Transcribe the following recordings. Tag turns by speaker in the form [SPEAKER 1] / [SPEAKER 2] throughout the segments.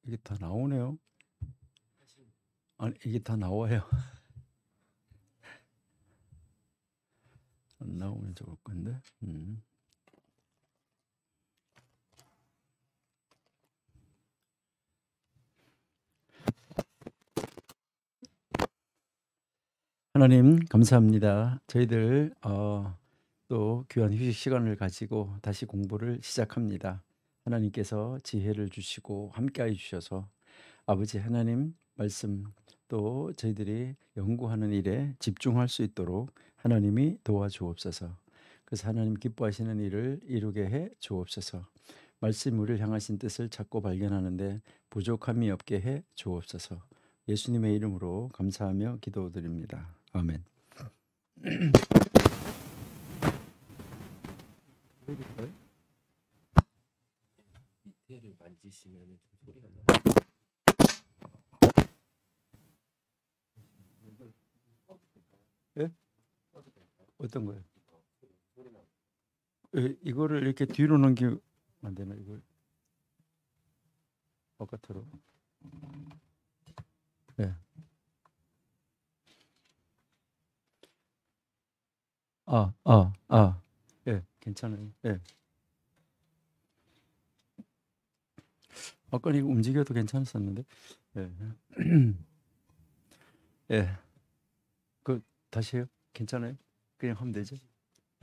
[SPEAKER 1] 이게 다 나오네요. 아니, 이게 다 나와요. 안 나오면 좋을 건데. 하나님 감사합니다. 저희들 또 귀한 휴식 시간을 가지고 다시 공부를 시작합니다. 하나님께서 지혜를 주시고 함께해 주셔서 아버지 하나님 말씀 또 저희들이 연구하는 일에 집중할 수 있도록 하나님이 도와주옵소서. 그래서 하나님 기뻐하시는 일을 이루게 해 주옵소서. 말씀 우리를 향하신 뜻을 찾고 발견하는데 부족함이 없게 해 주옵소서. 예수님의 이름으로 감사하며 기도드립니다. 아멘.
[SPEAKER 2] 밑에를 만지시면 좀 소리가 나요.
[SPEAKER 1] 예? 어떤 거요? 이거를 이렇게 뒤로 넘기면 안 되나? 이걸 바깥으로. 예. 예, 괜찮아요. 예. 아까 이거 움직여도 괜찮았었는데. 예. 예. 그 다시요? 괜찮아요? 그냥 하면 되죠?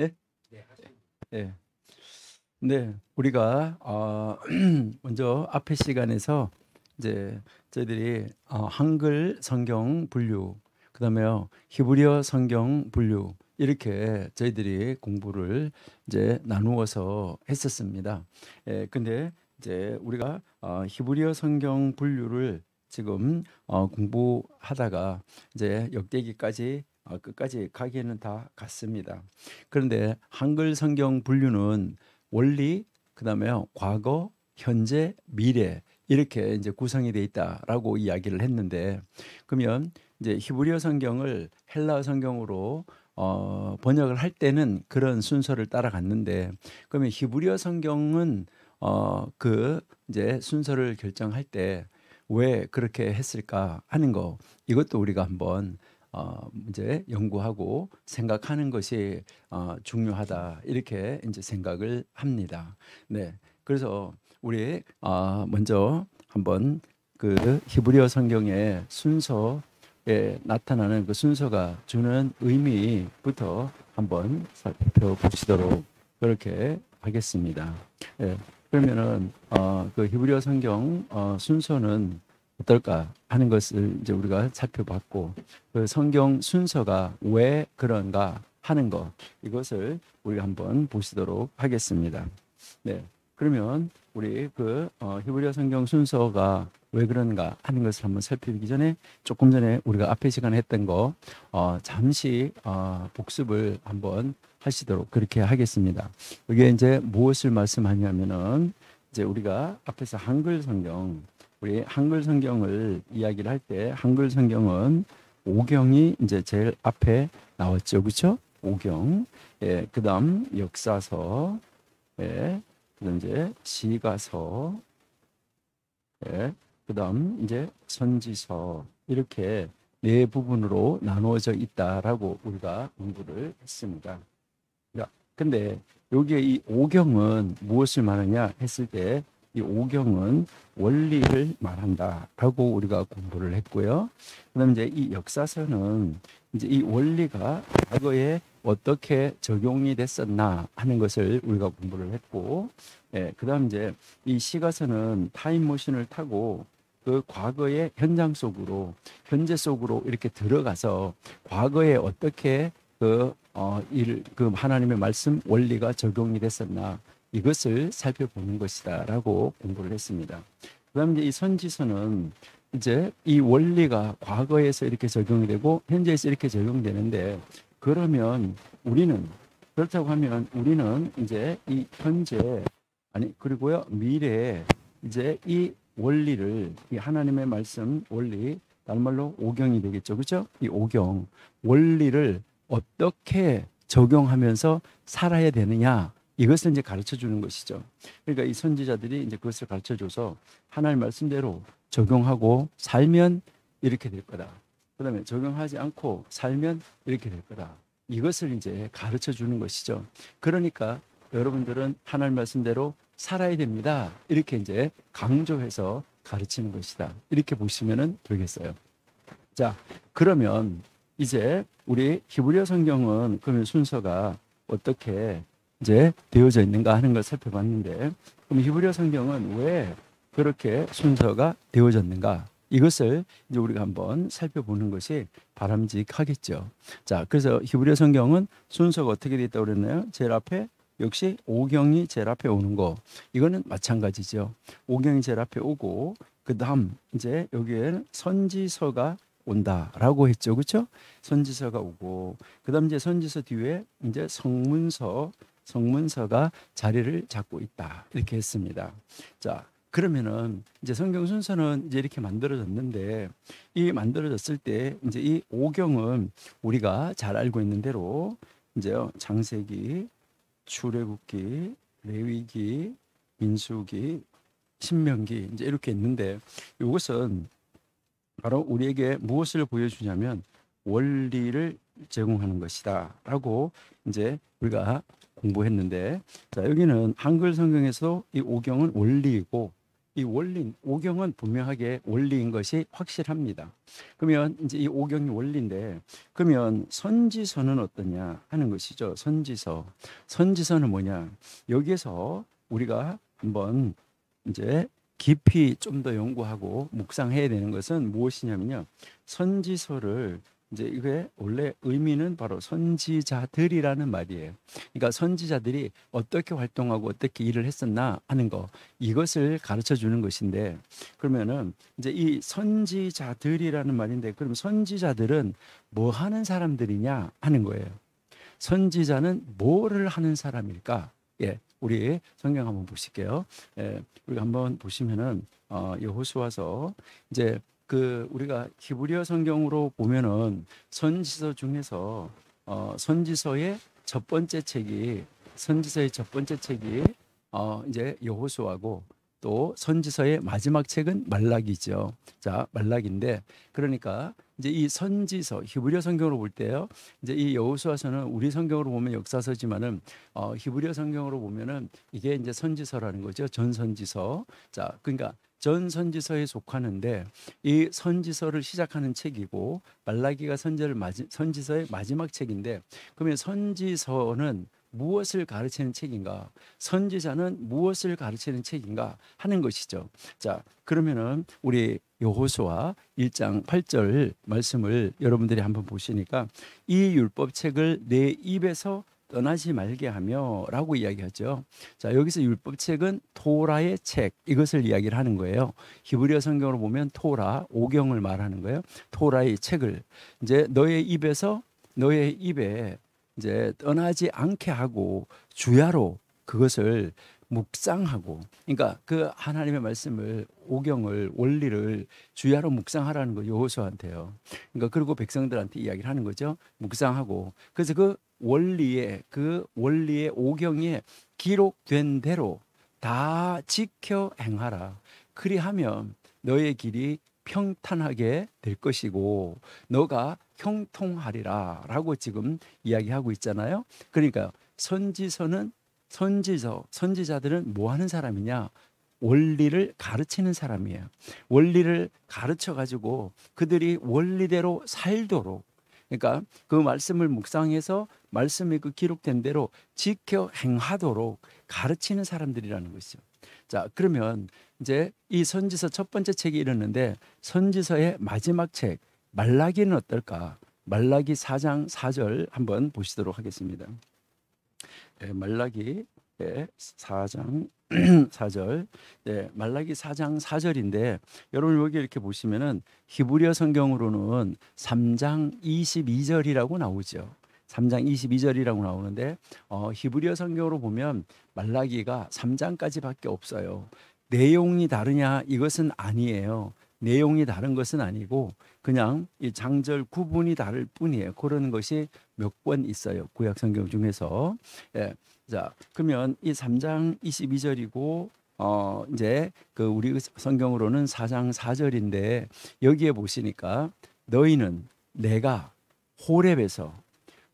[SPEAKER 1] 예?
[SPEAKER 2] 네, 하시면
[SPEAKER 1] 예. 네, 우리가 먼저 앞의 시간에서 이제 저희들이 한글 성경 분류, 그다음에요 히브리어 성경 분류 이렇게 저희들이 공부를 이제 나누어서 했었습니다. 근데 이제 우리가 히브리어 성경 분류를 지금 공부하다가 이제 역대기까지 끝까지 가기에는 다 갔습니다. 그런데 한글 성경 분류는 원리, 그다음에 과거, 현재, 미래 이렇게 이제 구성이 돼 있다라고 이야기를 했는데, 그러면 이제 히브리어 성경을 헬라어 성경으로 번역을 할 때는 그런 순서를 따라갔는데, 그러면 히브리어 성경은 그 이제 순서를 결정할 때 왜 그렇게 했을까 하는 거, 이것도 우리가 한번 이제 연구하고 생각하는 것이 중요하다 이렇게 이제 생각을 합니다. 네, 그래서 우리 먼저 한번 그 히브리어 성경의 순서에 나타나는 그 순서가 주는 의미부터 한번 살펴보시도록 그렇게 하겠습니다. 예, 그러면은 그 히브리어 성경 순서는 어떨까 하는 것을 이제 우리가 살펴봤고, 그 성경 순서가 왜 그런가 하는 것, 이것을 우리 한번 보시도록 하겠습니다. 네, 그러면 우리 그 히브리어 성경 순서가 왜 그런가 하는 것을 한번 살피기 전에 조금 전에 우리가 앞에 시간에 했던 거 잠시 복습을 한번 하시도록 그렇게 하겠습니다. 이게 이제 무엇을 말씀하냐면은, 이제 우리가 앞에서 한글 성경, 우리 한글 성경을 이야기를 할 때 한글 성경은 오경이 이제 제일 앞에 나왔죠, 그렇죠? 오경, 예, 그다음 역사서, 예, 그다음 이제 시가서, 예, 그다음 이제 선지서 이렇게 네 부분으로 나누어져 있다라고 우리가 공부를 했습니다. 근데 여기에 이 오경은 무엇을 말하냐 했을 때, 이 오경은 원리를 말한다라고 우리가 공부를 했고요. 그다음 이제 이 역사서는 이제 이 원리가 과거에 어떻게 적용이 됐었나 하는 것을 우리가 공부를 했고, 예, 그다음 이제 이 시가서는 타임머신을 타고 그 과거의 현장 속으로, 현재 속으로 이렇게 들어가서 과거에 어떻게 그 하나님의 말씀 원리가 적용이 됐었나 이것을 살펴보는 것이다라고 공부를 했습니다. 그다음 이제 이 선지서는 이제 이 원리가 과거에서 이렇게 적용이 되고 현재에서 이렇게 적용되는데, 그러면 우리는, 그렇다고 하면 우리는 이제 이 현재, 아니 그리고요 미래에 이제 이 원리를, 이 하나님의 말씀 원리, 다른 말로 오경이 되겠죠, 그렇죠? 이 오경 원리를 어떻게 적용하면서 살아야 되느냐 이것을 이제 가르쳐 주는 것이죠. 그러니까 이 선지자들이 이제 그것을 가르쳐 줘서 하나님 말씀대로 적용하고 살면 이렇게 될 거다. 그다음에 적용하지 않고 살면 이렇게 될 거다. 이것을 이제 가르쳐 주는 것이죠. 그러니까 여러분들은 하나님 말씀대로 살아야 됩니다. 이렇게 이제 강조해서 가르치는 것이다. 이렇게 보시면 되겠어요. 자, 그러면 이제 우리 히브리어 성경은 그러면 순서가 어떻게 이제 되어져 있는가 하는 걸 살펴봤는데, 그럼 히브리어 성경은 왜 그렇게 순서가 되어졌는가? 이것을 이제 우리가 한번 살펴보는 것이 바람직하겠죠. 자, 그래서 히브리어 성경은 순서가 어떻게 되어 있다고 그랬나요? 제일 앞에 역시 오경이 제일 앞에 오는 거. 이거는 마찬가지죠. 오경이 제일 앞에 오고 그다음 이제 여기에는 선지서가 온다라고 했죠. 그렇죠? 선지서가 오고 그다음 이제 선지서 뒤에 이제 성문서가 자리를 잡고 있다. 이렇게 했습니다. 자, 그러면은 이제 성경 순서는 이제 이렇게 만들어졌는데, 이 만들어졌을 때 이제 이 오경은 우리가 잘 알고 있는 대로 이제요, 창세기, 출애굽기, 레위기, 민수기, 신명기 이제 이렇게 있는데, 이것은 바로 우리에게 무엇을 보여주냐면 원리를 제공하는 것이다라고 이제 우리가 공부했는데, 자, 여기는 한글 성경에서 이 오경은 원리이고, 이 원리 오경은 분명하게 원리인 것이 확실합니다. 그러면 이제 이 오경이 원리인데, 그러면 선지서는 어떠냐 하는 것이죠. 선지서는 뭐냐? 여기에서 우리가 한번 이제 깊이 좀 더 연구하고 묵상해야 되는 것은 무엇이냐면요, 선지서를 이제 이게 원래 의미는 바로 선지자들이라는 말이에요. 그러니까 선지자들이 어떻게 활동하고 어떻게 일을 했었나 하는 거, 이것을 가르쳐 주는 것인데, 그러면은 이제 이 선지자들이라는 말인데, 그럼 선지자들은 뭐 하는 사람들이냐 하는 거예요. 선지자는 뭐를 하는 사람일까? 예, 우리 성경 한번 보실게요. 예, 우리가 한번 보시면은 여호수아서 이제 그 우리가 히브리어 성경으로 보면은 선지서 중에서 선지서의 첫 번째 책이 이제 여호수아고, 또 선지서의 마지막 책은 말라기죠. 자, 말라기인데, 그러니까 이제 이 선지서 히브리어 성경으로 볼 때요, 이제 이 여호수아서는 우리 성경으로 보면 역사서지만은 히브리어 성경으로 보면은 이게 이제 선지서라는 거죠. 전선지서. 자, 그러니까 전선지서에 속하는데, 이 선지서를 시작하는 책이고 말라기가 선지서의 마지막 책인데, 그러면 선지서는 무엇을 가르치는 책인가? 선지자는 무엇을 가르치는 책인가 하는 것이죠. 자, 그러면은 우리 여호수아 1장 8절 말씀을 여러분들이 한번 보시니까, 이 율법책을 내 입에서 떠나지 말게 하며 라고 이야기하죠. 자, 여기서 율법책은 토라의 책, 이것을 이야기를 하는 거예요. 히브리어 성경으로 보면 토라, 오경을 말하는 거예요. 토라의 책을 이제 너의 입에 이제 떠나지 않게 하고 주야로 그것을 묵상하고, 그러니까 그 하나님의 말씀을, 오경을, 원리를 주야로 묵상하라는 거 여호수아한테요. 그러니까 그리고 백성들한테 이야기를 하는 거죠. 묵상하고, 그래서 그 원리의 오경에 기록된 대로 다 지켜 행하라. 그리하면 너의 길이 평탄하게 될 것이고 너가 형통하리라 라고 지금 이야기하고 있잖아요. 그러니까 선지자들은 뭐 하는 사람이냐? 원리를 가르치는 사람이에요. 원리를 가르쳐 가지고 그들이 원리대로 살도록, 그러니까 그 말씀을 묵상해서 말씀이 그 기록된 대로 지켜 행하도록 가르치는 사람들이라는 것이죠. 자, 그러면 이제 이 선지서 첫 번째 책이 이르는데, 선지서의 마지막 책 말라기는 어떨까? 말라기 4장 4절 한번 보시도록 하겠습니다. 네, 말라기 4장 4절. 네, 말라기 4장 4절인데, 여러분 여기 이렇게 보시면은 히브리어 성경으로는 3장 22절이라고 나오죠. 3장 22절이라고 나오는데 히브리어 성경으로 보면 말라기가 3장까지밖에 없어요. 내용이 다르냐? 이것은 아니에요. 내용이 다른 것은 아니고 그냥 이 장절 구분이 다를 뿐이에요. 그런 것이 몇 번 있어요. 구약 성경 중에서. 예. 자, 그러면 이 3장 22절이고 이제 그 우리 성경으로는 4장 4절인데 여기에 보시니까 너희는 내가 호렙에서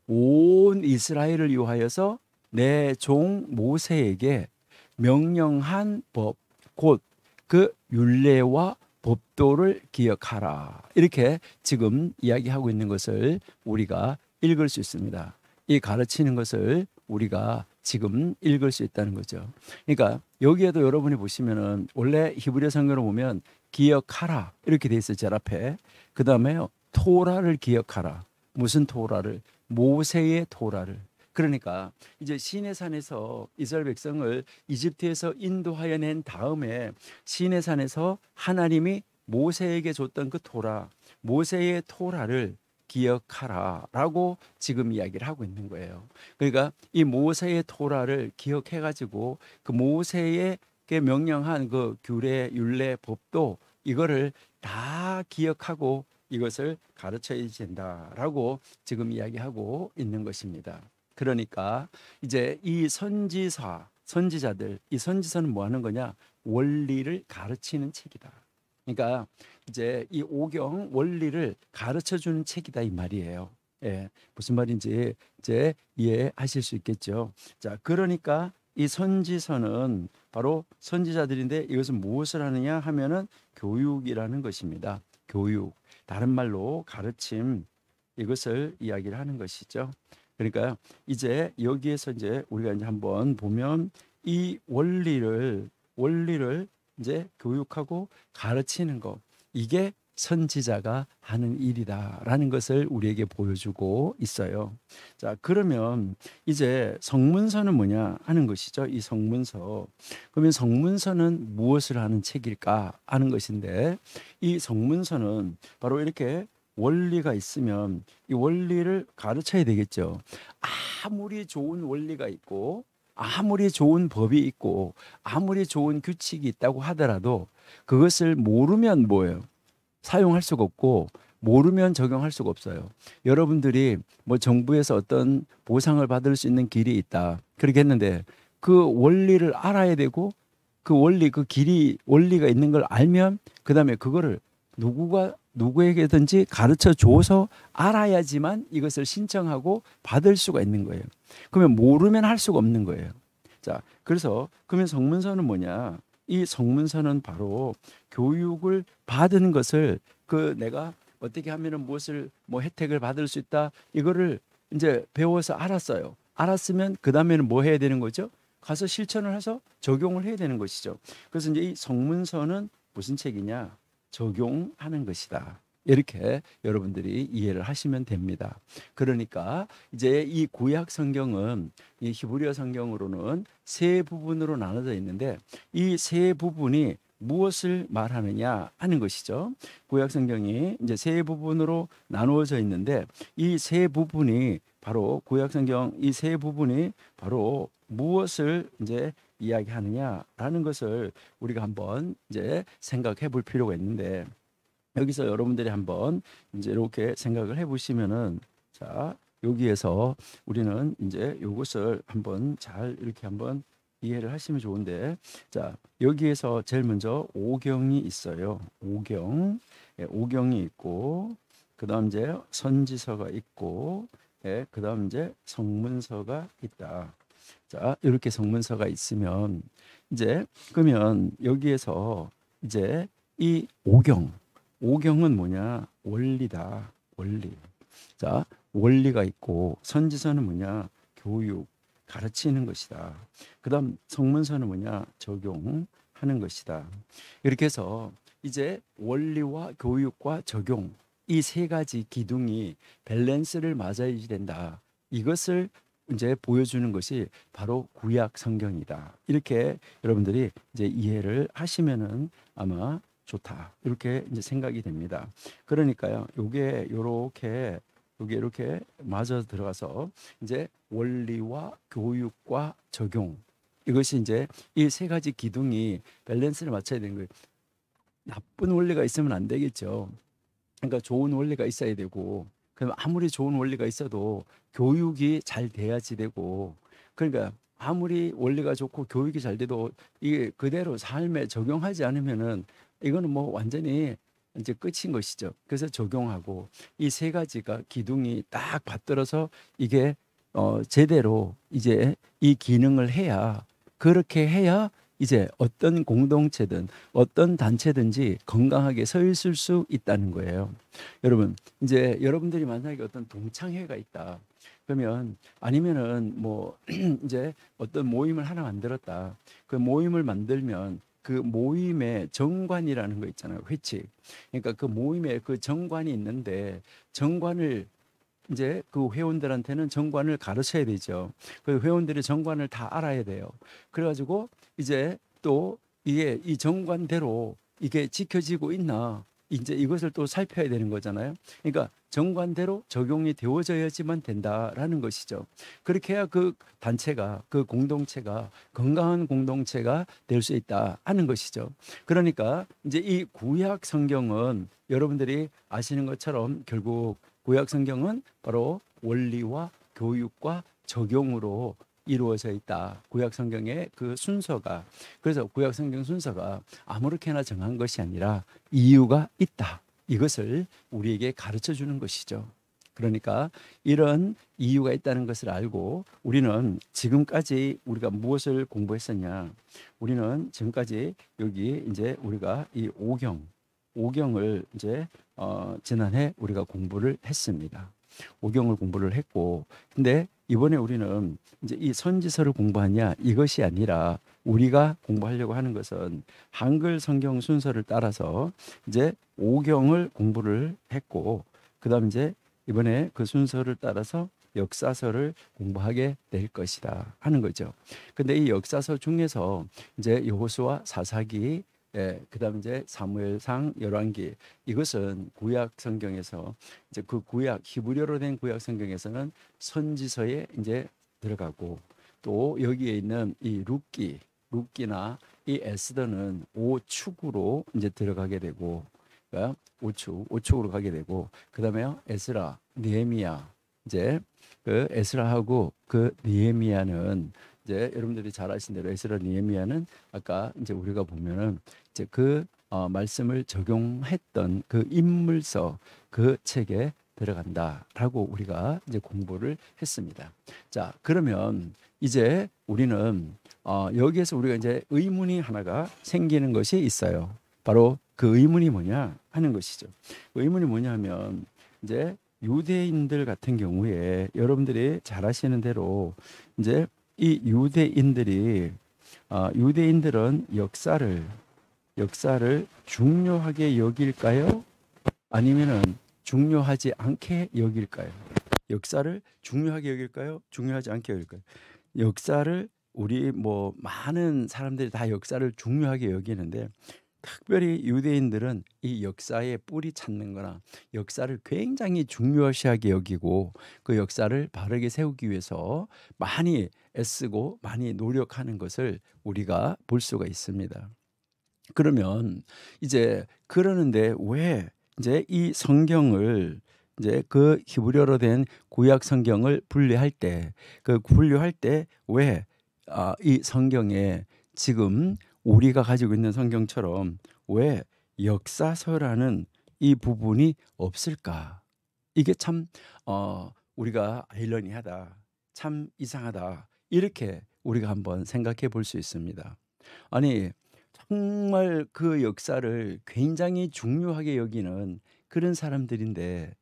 [SPEAKER 1] 온 이스라엘을 위하여서 내 종 모세에게 명령한 법 곧 그 율례와 법도를 기억하라. 이렇게 지금 이야기하고 있는 것을 우리가 읽을 수 있습니다. 이 가르치는 것을 우리가 지금 읽을 수 있다는 거죠. 그러니까 여기에도 여러분이 보시면은 원래 히브리 성경을 보면 기억하라 이렇게 돼 있어요. 제일 앞에. 그다음에요. 토라를 기억하라. 무슨 토라를? 모세의 토라를. 그러니까 이제 시내산에서 이스라엘 백성을 이집트에서 인도하여 낸 다음에 시내산에서 하나님이 모세에게 줬던 그 토라, 모세의 토라를 기억하라라고 지금 이야기를 하고 있는 거예요. 그러니까 이 모세의 토라를 기억해 가지고 그 모세에게 명령한 그 규례, 율례, 법도 이거를 다 기억하고 이것을 가르쳐야 된다라고 지금 이야기하고 있는 것입니다. 그러니까 이제 이 선지자들, 이 선지서는 뭐 하는 거냐? 원리를 가르치는 책이다. 그러니까 이제 이 오경 원리를 가르쳐 주는 책이다 이 말이에요. 예, 무슨 말인지 이제 이해하실 수 있겠죠. 자, 그러니까 이 선지서는 바로 선지자들인데 이것은 무엇을 하느냐 하면은 교육이라는 것입니다. 교육, 다른 말로 가르침, 이것을 이야기를 하는 것이죠. 그러니까 이제 여기에서 이제 우리가 이제 한번 보면 이 원리를 이제 교육하고 가르치는 것, 이게 선지자가 하는 일이다라는 것을 우리에게 보여주고 있어요. 자, 그러면 이제 성문서는 뭐냐 하는 것이죠. 이 성문서. 그러면 성문서는 무엇을 하는 책일까 하는 것인데, 이 성문서는 바로 이렇게 원리가 있으면 이 원리를 가르쳐야 되겠죠. 아무리 좋은 원리가 있고 아무리 좋은 법이 있고 아무리 좋은 규칙이 있다고 하더라도 그것을 모르면 뭐예요? 사용할 수가 없고 모르면 적용할 수가 없어요. 여러분들이 뭐 정부에서 어떤 보상을 받을 수 있는 길이 있다 그렇게 했는데 그 원리를 알아야 되고 그 원리, 그 길이 원리가 있는 걸 알면 그다음에 그거를 누구에게든지 가르쳐 줘서 알아야지만 이것을 신청하고 받을 수가 있는 거예요. 그러면 모르면 할 수가 없는 거예요. 자, 그래서 그러면 성문서는 뭐냐? 이 성문서는 바로 교육을 받은 것을 그 내가 어떻게 하면은 무엇을 뭐 혜택을 받을 수 있다 이거를 이제 배워서 알았어요. 알았으면 그 다음에는 뭐 해야 되는 거죠? 가서 실천을 해서 적용을 해야 되는 것이죠. 그래서 이제 이 성문서는 무슨 책이냐? 적용하는 것이다. 이렇게 여러분들이 이해를 하시면 됩니다. 그러니까 이제 이 구약 성경은 이 히브리어 성경으로는 세 부분으로 나눠져 있는데 이 세 부분이 무엇을 말하느냐 하는 것이죠. 구약 성경이 이제 세 부분으로 나누어져 있는데 이 세 부분이 바로 구약 성경 이 세 부분이 바로 무엇을 이제 이야기하느냐라는 것을 우리가 한번 이제 생각해 볼 필요가 있는데 여기서 여러분들이 한번 이제 이렇게 생각을 해 보시면은 자, 여기에서 우리는 이제 이것을 한번 잘 이렇게 한번 이해를 하시면 좋은데 자, 여기에서 제일 먼저 오경이 있어요. 오경. 예, 오경이 있고 그다음 이제 선지서가 있고 예, 그다음 이제 성문서가 있다. 자, 이렇게 성문서가 있으면 이제 그러면 여기에서 이제 이 오경은 뭐냐? 원리다. 원리. 자, 원리가 있고 선지서는 뭐냐? 교육, 가르치는 것이다. 그다음 성문서는 뭐냐? 적용하는 것이다. 이렇게 해서 이제 원리와 교육과 적용 이 세 가지 기둥이 밸런스를 맞아야 된다. 이것을 이제 보여주는 것이 바로 구약 성경이다. 이렇게 여러분들이 이제 이해를 하시면은 아마 좋다. 이렇게 이제 생각이 됩니다. 그러니까요. 요게 이렇게 맞아 들어가서 이제 원리와 교육과 적용 이것이 이제 이 세 가지 기둥이 밸런스를 맞춰야 되는 거예요. 나쁜 원리가 있으면 안 되겠죠. 그러니까 좋은 원리가 있어야 되고, 그럼 아무리 좋은 원리가 있어도 교육이 잘 돼야지 되고, 그러니까 아무리 원리가 좋고 교육이 잘 돼도 이게 그대로 삶에 적용하지 않으면은 이거는 뭐 완전히 이제 끝인 것이죠. 그래서 적용하고 이 세 가지가 기둥이 딱 받들어서 이게 제대로 이제 이 기능을 해야, 그렇게 해야 이제 어떤 공동체든 어떤 단체든지 건강하게 서 있을 수 있다는 거예요. 여러분, 이제 여러분들이 만약에 어떤 동창회가 있다. 그러면 아니면은 뭐 이제 어떤 모임을 하나 만들었다. 그 모임을 만들면 그 모임의 정관이라는 거 있잖아요. 회칙. 그러니까 그 모임에 그 정관이 있는데 정관을 이제 그 회원들한테는 정관을 가르쳐야 되죠. 그 회원들이 정관을 다 알아야 돼요. 그래가지고 이제 또 이게 이 정관대로 이게 지켜지고 있나 이제 이것을 또 살펴야 되는 거잖아요. 그러니까 정관대로 적용이 되어져야지만 된다라는 것이죠. 그렇게 해야 그 단체가, 그 공동체가 건강한 공동체가 될 수 있다 하는 것이죠. 그러니까 이제 이 구약 성경은 여러분들이 아시는 것처럼 결국 구약 성경은 바로 원리와 교육과 적용으로 이루어져 있다. 구약 성경의 그 순서가, 그래서 구약 성경 순서가 아무렇게나 정한 것이 아니라 이유가 있다. 이것을 우리에게 가르쳐 주는 것이죠. 그러니까 이런 이유가 있다는 것을 알고 우리는 지금까지 우리가 무엇을 공부했었냐? 우리는 지금까지 여기 이제 우리가 이 오경을 이제 지난해 우리가 공부를 했습니다. 오경을 공부를 했고, 근데 이번에 우리는 이제 이 선지서를 공부하냐 이것이 아니라 우리가 공부하려고 하는 것은 한글 성경 순서를 따라서 이제 오경을 공부를 했고, 그다음 이제 이번에 그 순서를 따라서 역사서를 공부하게 될 것이다 하는 거죠. 근데 이 역사서 중에서 이제 여호수아, 사사기, 그다음 이제 사무엘상, 열왕기, 이것은 구약 성경에서 이제 그 구약 히브리어로 된 구약 성경에서는 선지서에 이제 들어가고, 또 여기에 있는 이 룻기나 이 에스더는 오축으로 이제 들어가게 되고, 그러니까 오축으로 가게 되고, 그다음에 에스라, 느헤미야, 이제 그 에스라하고 그 느헤미야는 이제 여러분들이 잘 아시는 대로 에스라, 느헤미야는 아까 이제 우리가 보면은 이제 그 말씀을 적용했던 그 인물서 그 책에 들어간다라고 우리가 이제 공부를 했습니다. 자, 그러면 이제 우리는 여기에서 우리가 이제 의문이 하나가 생기는 것이 있어요. 바로 그 의문이 뭐냐 하는 것이죠. 그 의문이 뭐냐면 이제 유대인들 같은 경우에 여러분들이 잘 아시는 대로 이제 이 유대인들은 역사를 중요하게 여길까요? 아니면은 중요하지 않게 여길까요? 역사를 중요하게 여길까요? 중요하지 않게 여길까요? 역사를 우리 뭐 많은 사람들이 다 역사를 중요하게 여기는데 특별히 유대인들은 이 역사의 뿌리 찾는 거나 역사를 굉장히 중요시하게 여기고 그 역사를 바르게 세우기 위해서 많이 애쓰고 많이 노력하는 것을 우리가 볼 수가 있습니다. 그러면 이제 그러는데 왜 이제 이 성경을 이제 그 히브리어로 된 구약 성경을 분류할 때 왜 이 성경에 지금 우리가 가지고 있는 성경처럼 왜 역사서라는 이 부분이 없을까? 이게 참 우리가 아이러니하다, 참 이상하다, 이렇게 우리가 한번 생각해 볼 수 있습니다. 아니, 정말 그 역사를 굉장히 중요하게 여기는 그런 사람들인데,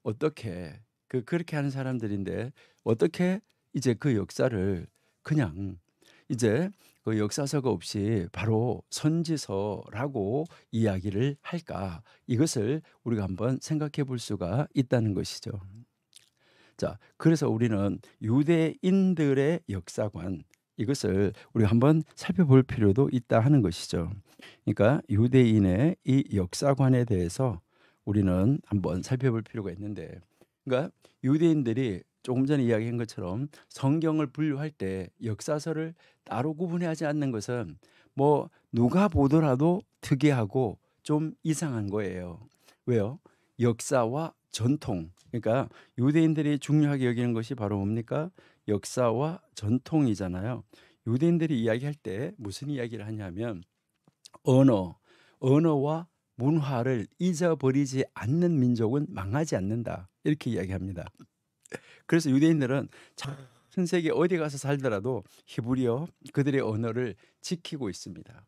[SPEAKER 1] 어떻게 그렇게 하는 사람들인데 어떻게 이제 그 역사를 그냥 이제 그 역사서가 없이 바로 선지서라고 이야기를 할까? 이것을 우리가 한번 생각해 볼 수가 있다는 것이죠. 자, 그래서 우리는 유대인들의 역사관, 이것을 우리가 한번 살펴볼 필요도 있다 하는 것이죠. 그러니까 유대인의 이 역사관에 대해서 우리는 한번 살펴볼 필요가 있는데, 그러니까 유대인들이 조금 전에 이야기한 것처럼 성경을 분류할 때 역사서를 따로 구분하지 않는 것은 뭐 누가 보더라도 특이하고 좀 이상한 거예요. 왜요? 역사와 전통. 그러니까 유대인들이 중요하게 여기는 것이 바로 뭡니까? 역사와 전통이잖아요. 유대인들이 이야기할 때 무슨 이야기를 하냐면 언어와 문화를 잊어버리지 않는 민족은 망하지 않는다. 이렇게 이야기합니다. 그래서 유대인들은 전 세계 어디 가서 살더라도 히브리어 그들의 언어를 지키고 있습니다.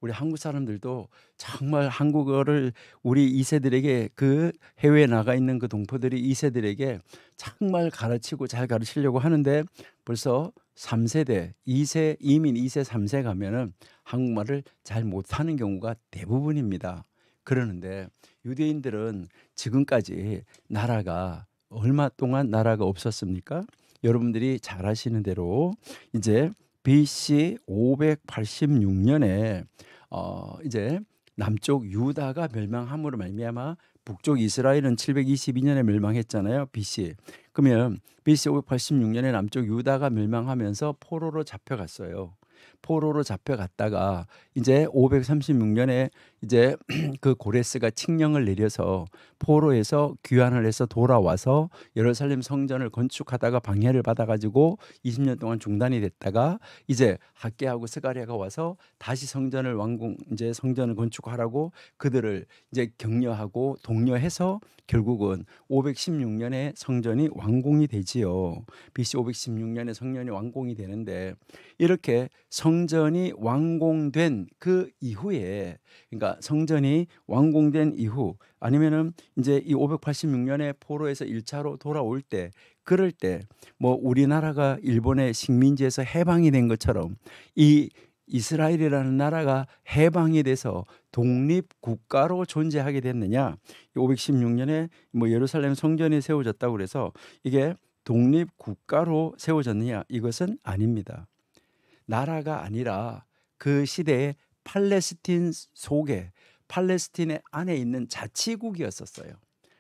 [SPEAKER 1] 우리 한국 사람들도 정말 한국어를 우리 2세들에게 그 해외에 나가 있는 그 동포들이 2세들에게 정말 가르치고 잘 가르치려고 하는데 벌써 3세대, 2세 이민 2세, 3세 가면은 한국말을 잘 못하는 경우가 대부분입니다. 그러는데 유대인들은 지금까지 나라가 얼마 동안 나라가 없었습니까? 여러분들이 잘 아시는 대로 이제 BC 586년에 이제 남쪽 유다가 멸망함으로 말미암아 북쪽 이스라엘은 722년에 멸망했잖아요. BC. 그러면 BC 586년에 남쪽 유다가 멸망하면서 포로로 잡혀갔어요. 포로로 잡혀갔다가 이제 536년에 이제 그 고레스가 칙령을 내려서 포로에서 귀환을 해서 돌아와서 예루살렘 성전을 건축하다가 방해를 받아가지고 20년 동안 중단이 됐다가 이제 학개하고 스가랴가 와서 다시 성전을 이제 성전을 건축하라고 그들을 이제 격려하고 독려해서 결국은 516년에 성전이 완공이 되지요. BC 516년에 성전이 완공이 되는데 이렇게 성전이 완공된 그 이후에 그러니까 성전이 완공된 이후 아니면은 이제 이 586년에 포로에서 1차로 돌아올 때 그럴 때 뭐 우리나라가 일본의 식민지에서 해방이 된 것처럼 이 이스라엘이라는 나라가 해방이 돼서 독립 국가로 존재하게 됐느냐? 516년에 뭐 예루살렘 성전이 세워졌다고 그래서 이게 독립 국가로 세워졌느냐? 이것은 아닙니다. 나라가 아니라 그 시대에 팔레스틴 속에 팔레스틴의 안에 있는 자치국이었었어요.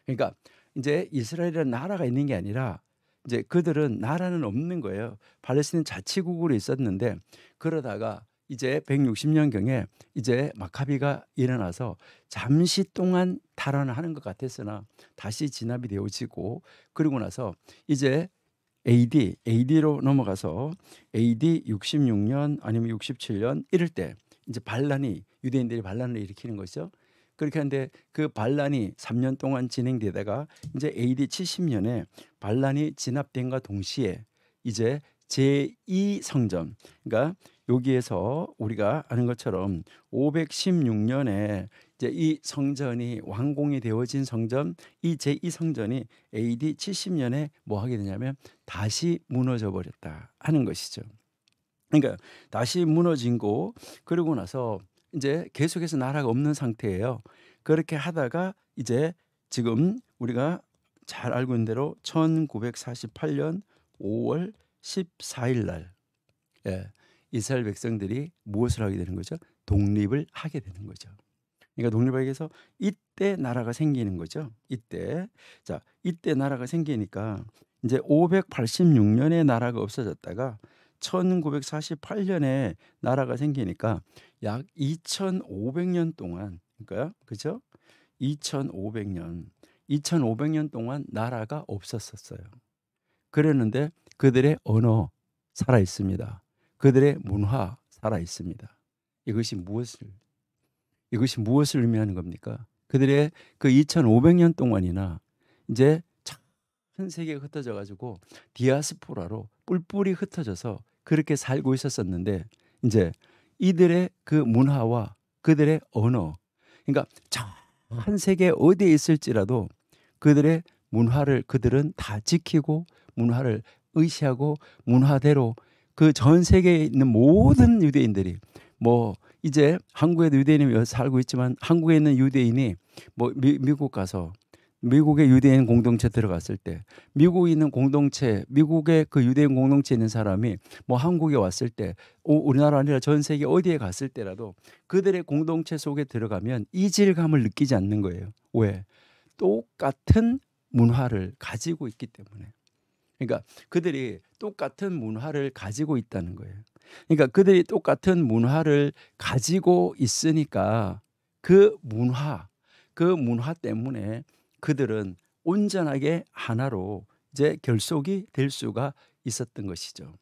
[SPEAKER 1] 그러니까 이제 이스라엘이라는 나라가 있는 게 아니라 이제 그들은 나라는 없는 거예요. 팔레스틴 자치국으로 있었는데 그러다가 이제 160년경에 이제 마카비가 일어나서 잠시 동안 탈환하는 것 같았으나 다시 진압이 되어지고 그리고 나서 이제 AD로 넘어가서 AD 66년 아니면 67년 이럴 때 이제 반란이 유대인들이 반란을 일으키는 것이죠. 그렇게 하는데 그 반란이 3년 동안 진행되다가 이제 AD 70년에 반란이 진압된과 동시에 이제 제2성전 그러니까 여기에서 우리가 아는 것처럼 516년에 이제 이 성전이 완공이 되어진 성전 이 제2성전이 AD 70년에 뭐 하게 되냐면 다시 무너져 버렸다 하는 것이죠. 그러니까 다시 무너진 거 그러고 나서 이제 계속해서 나라가 없는 상태예요. 그렇게 하다가 이제 지금 우리가 잘 알고 있는 대로 1948년 5월 14일 날 이스라엘 백성들이 무엇을 하게 되는 거죠? 독립을 하게 되는 거죠. 그러니까 독립하기 위해서 이때 나라가 생기는 거죠. 이때 나라가 생기니까 이제 586년에 나라가 없어졌다가 1948년에 나라가 생기니까 약 2500년 동안 그러니까 그죠? 2500년 동안 나라가 없었었어요. 그랬는데 그들의 언어 살아 있습니다. 그들의 문화 살아 있습니다. 이것이 무엇을 의미하는 겁니까? 그들의 그 2500년 동안이나 이제 전 세계가 흩어져 가지고 디아스포라로 뿔뿔이 흩어져서 그렇게 살고 있었었는데 이제 이들의 그 문화와 그들의 언어 그러니까 전 세계 어디에 있을지라도 그들의 문화를 그들은 다 지키고 문화를 의시하고 문화대로 그 전 세계에 있는 모든 유대인들이 뭐 이제 한국에도 유대인이 살고 있지만 한국에 있는 유대인이 뭐 미국 가서 미국의 유대인 공동체 들어갔을 때 미국에 있는 공동체 미국의 그 유대인 공동체에 있는 사람이 뭐 한국에 왔을 때 우리나라 아니라 전 세계 어디에 갔을 때라도 그들의 공동체 속에 들어가면 이질감을 느끼지 않는 거예요. 왜? 똑같은 문화를 가지고 있기 때문에. 그러니까 그들이 똑같은 문화를 가지고 있다는 거예요. 그러니까 그들이 똑같은 문화를 가지고 있으니까 그 문화 때문에 그들은 온전하게 하나로 이제 결속이 될 수가 있었던 것이죠.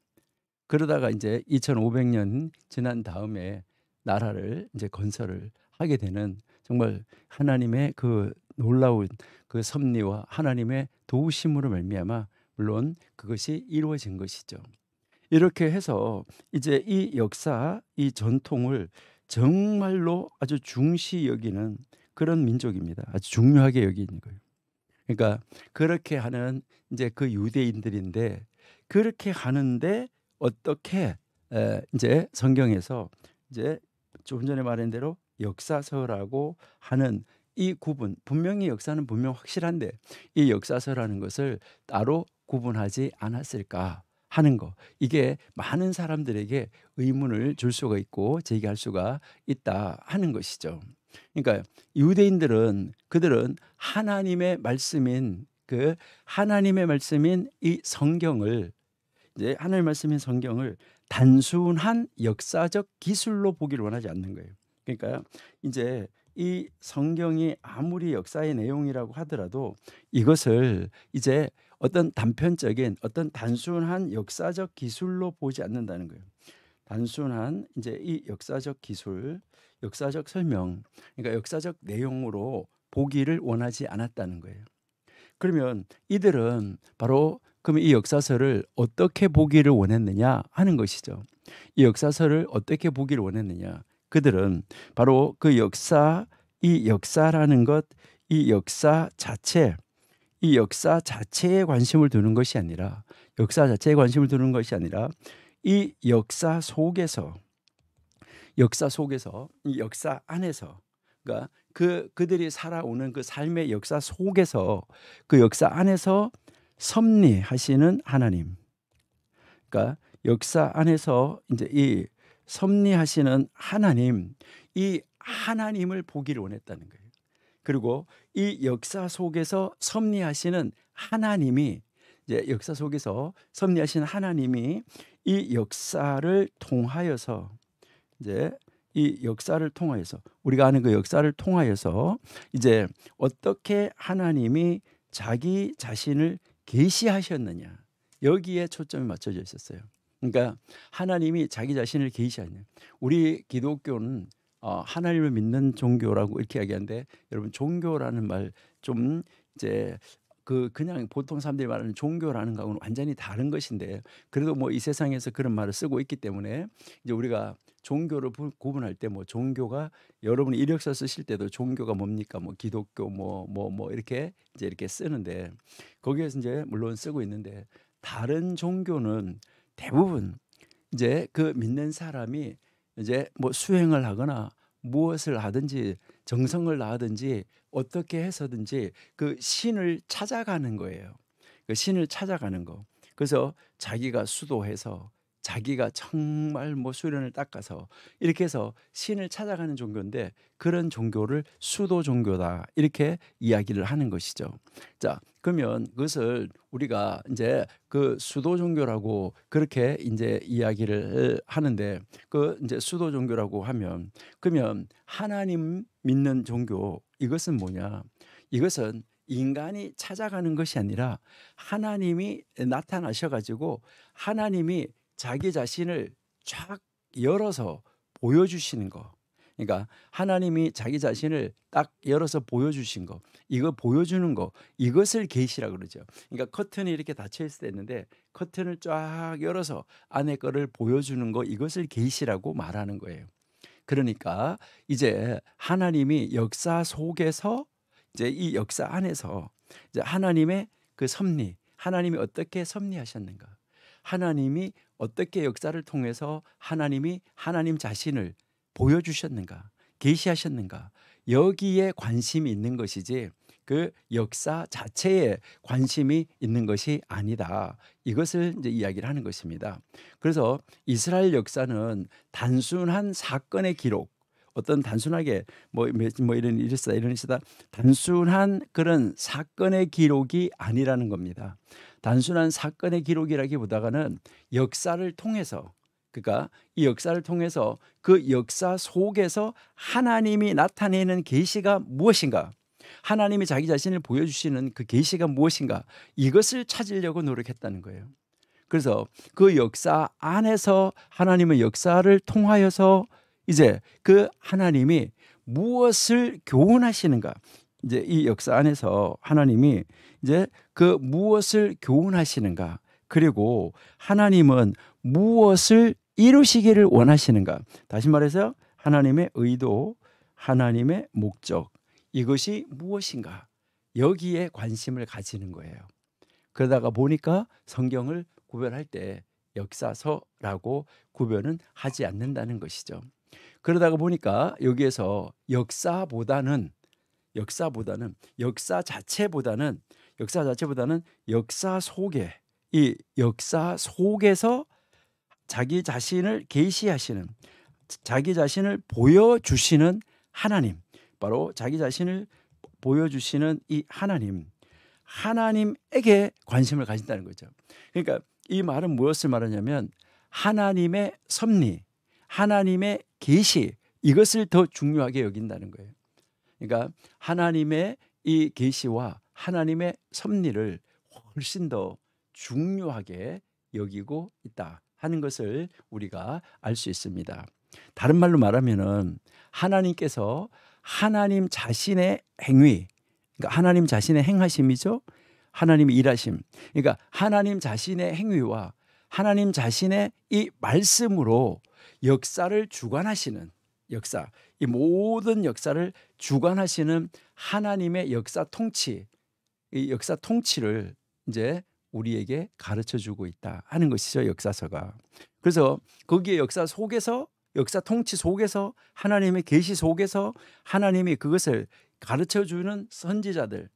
[SPEAKER 1] 그러다가 이제 2500년 지난 다음에 나라를 이제 건설을 하게 되는 정말 하나님의 그 놀라운 그 섭리와 하나님의 도우심으로 말미암아 물론 그것이 이루어진 것이죠. 이렇게 해서 이제 이 역사, 이 전통을 정말로 아주 중시 여기는 그런 민족입니다. 아주 중요하게 여기는 거예요. 그러니까 그렇게 하는 이제 그 유대인들인데 그렇게 하는데 어떻게 이제 성경에서 이제 좀 전에 말한 대로 역사서라고 하는 이 구분, 분명히 역사는 분명 확실한데 이 역사서라는 것을 따로 구분하지 않았을까 하는 거. 이게 많은 사람들에게 의문을 줄 수가 있고 제기할 수가 있다 하는 것이죠. 그러니까 유대인들은 그들은 하나님의 말씀인 이 성경을 이제 하나님의 말씀인 성경을 단순한 역사적 기술로 보기를 원하지 않는 거예요. 그러니까 이제 이 성경이 아무리 역사의 내용이라고 하더라도 이것을 이제 어떤 단편적인 어떤 단순한 역사적 기술로 보지 않는다는 거예요. 단순한 이제 이 역사적 기술, 역사적 설명, 그러니까 역사적 내용으로 보기를 원하지 않았다는 거예요. 그러면 이들은 바로 그럼 이 역사서를 어떻게 보기를 원했느냐 하는 것이죠. 이 역사서를 어떻게 보기를 원했느냐. 그들은 바로 그 역사, 이 역사라는 것, 이 역사 자체에 관심을 두는 것이 아니라 역사 자체에 관심을 두는 것이 아니라 이 역사 속에서 이 역사 안에서 그러니까 그들이 살아오는 그 삶의 역사 속에서 그 역사 안에서 섭리하시는 하나님. 그러니까 역사 안에서 이제 이 섭리하시는 하나님, 이 하나님을 보기를 원했다는 거예요. 그리고 이 역사 속에서 섭리하시는 하나님이 이제 역사 속에서 섭리하시는 하나님이 이 역사를 통하여서 이제 이 역사를 통하여서 우리가 아는 그 역사를 통하여서 이제 어떻게 하나님이 자기 자신을 계시하셨느냐 여기에 초점이 맞춰져 있었어요. 그러니까 하나님이 자기 자신을 계시하냐. 우리 기독교는 하나님을 믿는 종교라고 이렇게 이야기하는데 여러분 종교라는 말 좀 이제 그냥 보통 사람들이 말하는 종교라는 거하고는 완전히 다른 것인데 그래도 뭐 이 세상에서 그런 말을 쓰고 있기 때문에 이제 우리가 종교를 구분할 때 뭐 종교가 여러분이 이력서 쓰실 때도 종교가 뭡니까 뭐 기독교 뭐 이렇게 이제 이렇게 쓰는데 거기에서 이제 물론 쓰고 있는데 다른 종교는 대부분 이제 그 믿는 사람이 이제 뭐 수행을 하거나 무엇을 하든지 정성을 다하든지 어떻게 해서든지 그 신을 찾아가는 거예요. 그 신을 찾아가는 거. 그래서 자기가 수도해서 자기가 정말 뭐 수련을 닦아서 이렇게 해서 신을 찾아가는 종교인데 그런 종교를 수도 종교다 이렇게 이야기를 하는 것이죠. 자, 그러면 그것을 우리가 이제 그 수도 종교라고 그렇게 이제 이야기를 하는데 그 이제 수도 종교라고 하면 그러면 하나님 믿는 종교 이것은 뭐냐? 이것은 인간이 찾아가는 것이 아니라 하나님이 나타나셔 가지고 하나님이 자기 자신을 쫙 열어서 보여주시는 거. 그러니까 하나님이 자기 자신을 딱 열어서 보여주신 거, 이거 보여주는 거, 이것을 계시라 그러죠. 그러니까 커튼이 이렇게 닫혀 있을 때 있는데 커튼을 쫙 열어서 안에 거를 보여주는 거, 이것을 계시라고 말하는 거예요. 그러니까 이제 하나님이 역사 속에서 이제 이 역사 안에서 이제 하나님의 그 섭리, 하나님이 어떻게 섭리하셨는가, 하나님이 어떻게 역사를 통해서 하나님이 하나님 자신을 보여주셨는가, 계시하셨는가, 여기에 관심이 있는 것이지 그 역사 자체에 관심이 있는 것이 아니다. 이것을 이제 이야기를 하는 것입니다. 그래서 이스라엘 역사는 단순한 사건의 기록, 어떤 단순하게 뭐 이런 일이다 이런 일이다 단순한 그런 사건의 기록이 아니라는 겁니다. 단순한 사건의 기록이라기보다는 역사를 통해서 그러니까 이 역사를 통해서 그 역사 속에서 하나님이 나타내는 계시가 무엇인가? 하나님이 자기 자신을 보여주시는 그 계시가 무엇인가? 이것을 찾으려고 노력했다는 거예요. 그래서 그 역사 안에서 하나님의 역사를 통하여서 이제 그 하나님이 무엇을 교훈하시는가? 이제 이 역사 안에서 하나님이 이제 그 무엇을 교훈하시는가? 그리고 하나님은 무엇을 이루시기를 원하시는가? 다시 말해서 하나님의 의도, 하나님의 목적, 이것이 무엇인가? 여기에 관심을 가지는 거예요. 그러다가 보니까 성경을 구별할 때 역사서라고 구별은 하지 않는다는 것이죠. 그러다가 보니까 여기에서 역사 자체보다는 역사 속에, 이 역사 속에서 자기 자신을 계시하시는, 자기 자신을 보여주시는 하나님, 바로 자기 자신을 보여주시는 이 하나님에게 관심을 가진다는 거죠. 그러니까 이 말은 무엇을 말하냐면 하나님의 섭리, 하나님의 계시, 이것을 더 중요하게 여긴다는 거예요. 그러니까 하나님의 이 계시와 하나님의 섭리를 훨씬 더 중요하게 여기고 있다 하는 것을 우리가 알 수 있습니다. 다른 말로 말하면은 하나님께서 하나님 자신의 행위, 그러니까 하나님 자신의 행하심이죠. 하나님의 일하심. 그러니까 하나님 자신의 행위와 하나님 자신의 이 말씀으로 역사를 주관하시는, 이 모든 역사를 주관하시는 하나님의 역사 통치, 이 역사 통치를 이제 우리에게 가르쳐 주고 있다 하는 것이죠, 역사서가. 그래서 거기에 역사 속에서, 역사 통치 속에서, 하나님의 계시 속에서 하나님이 그것을 가르쳐 주는 선지자들,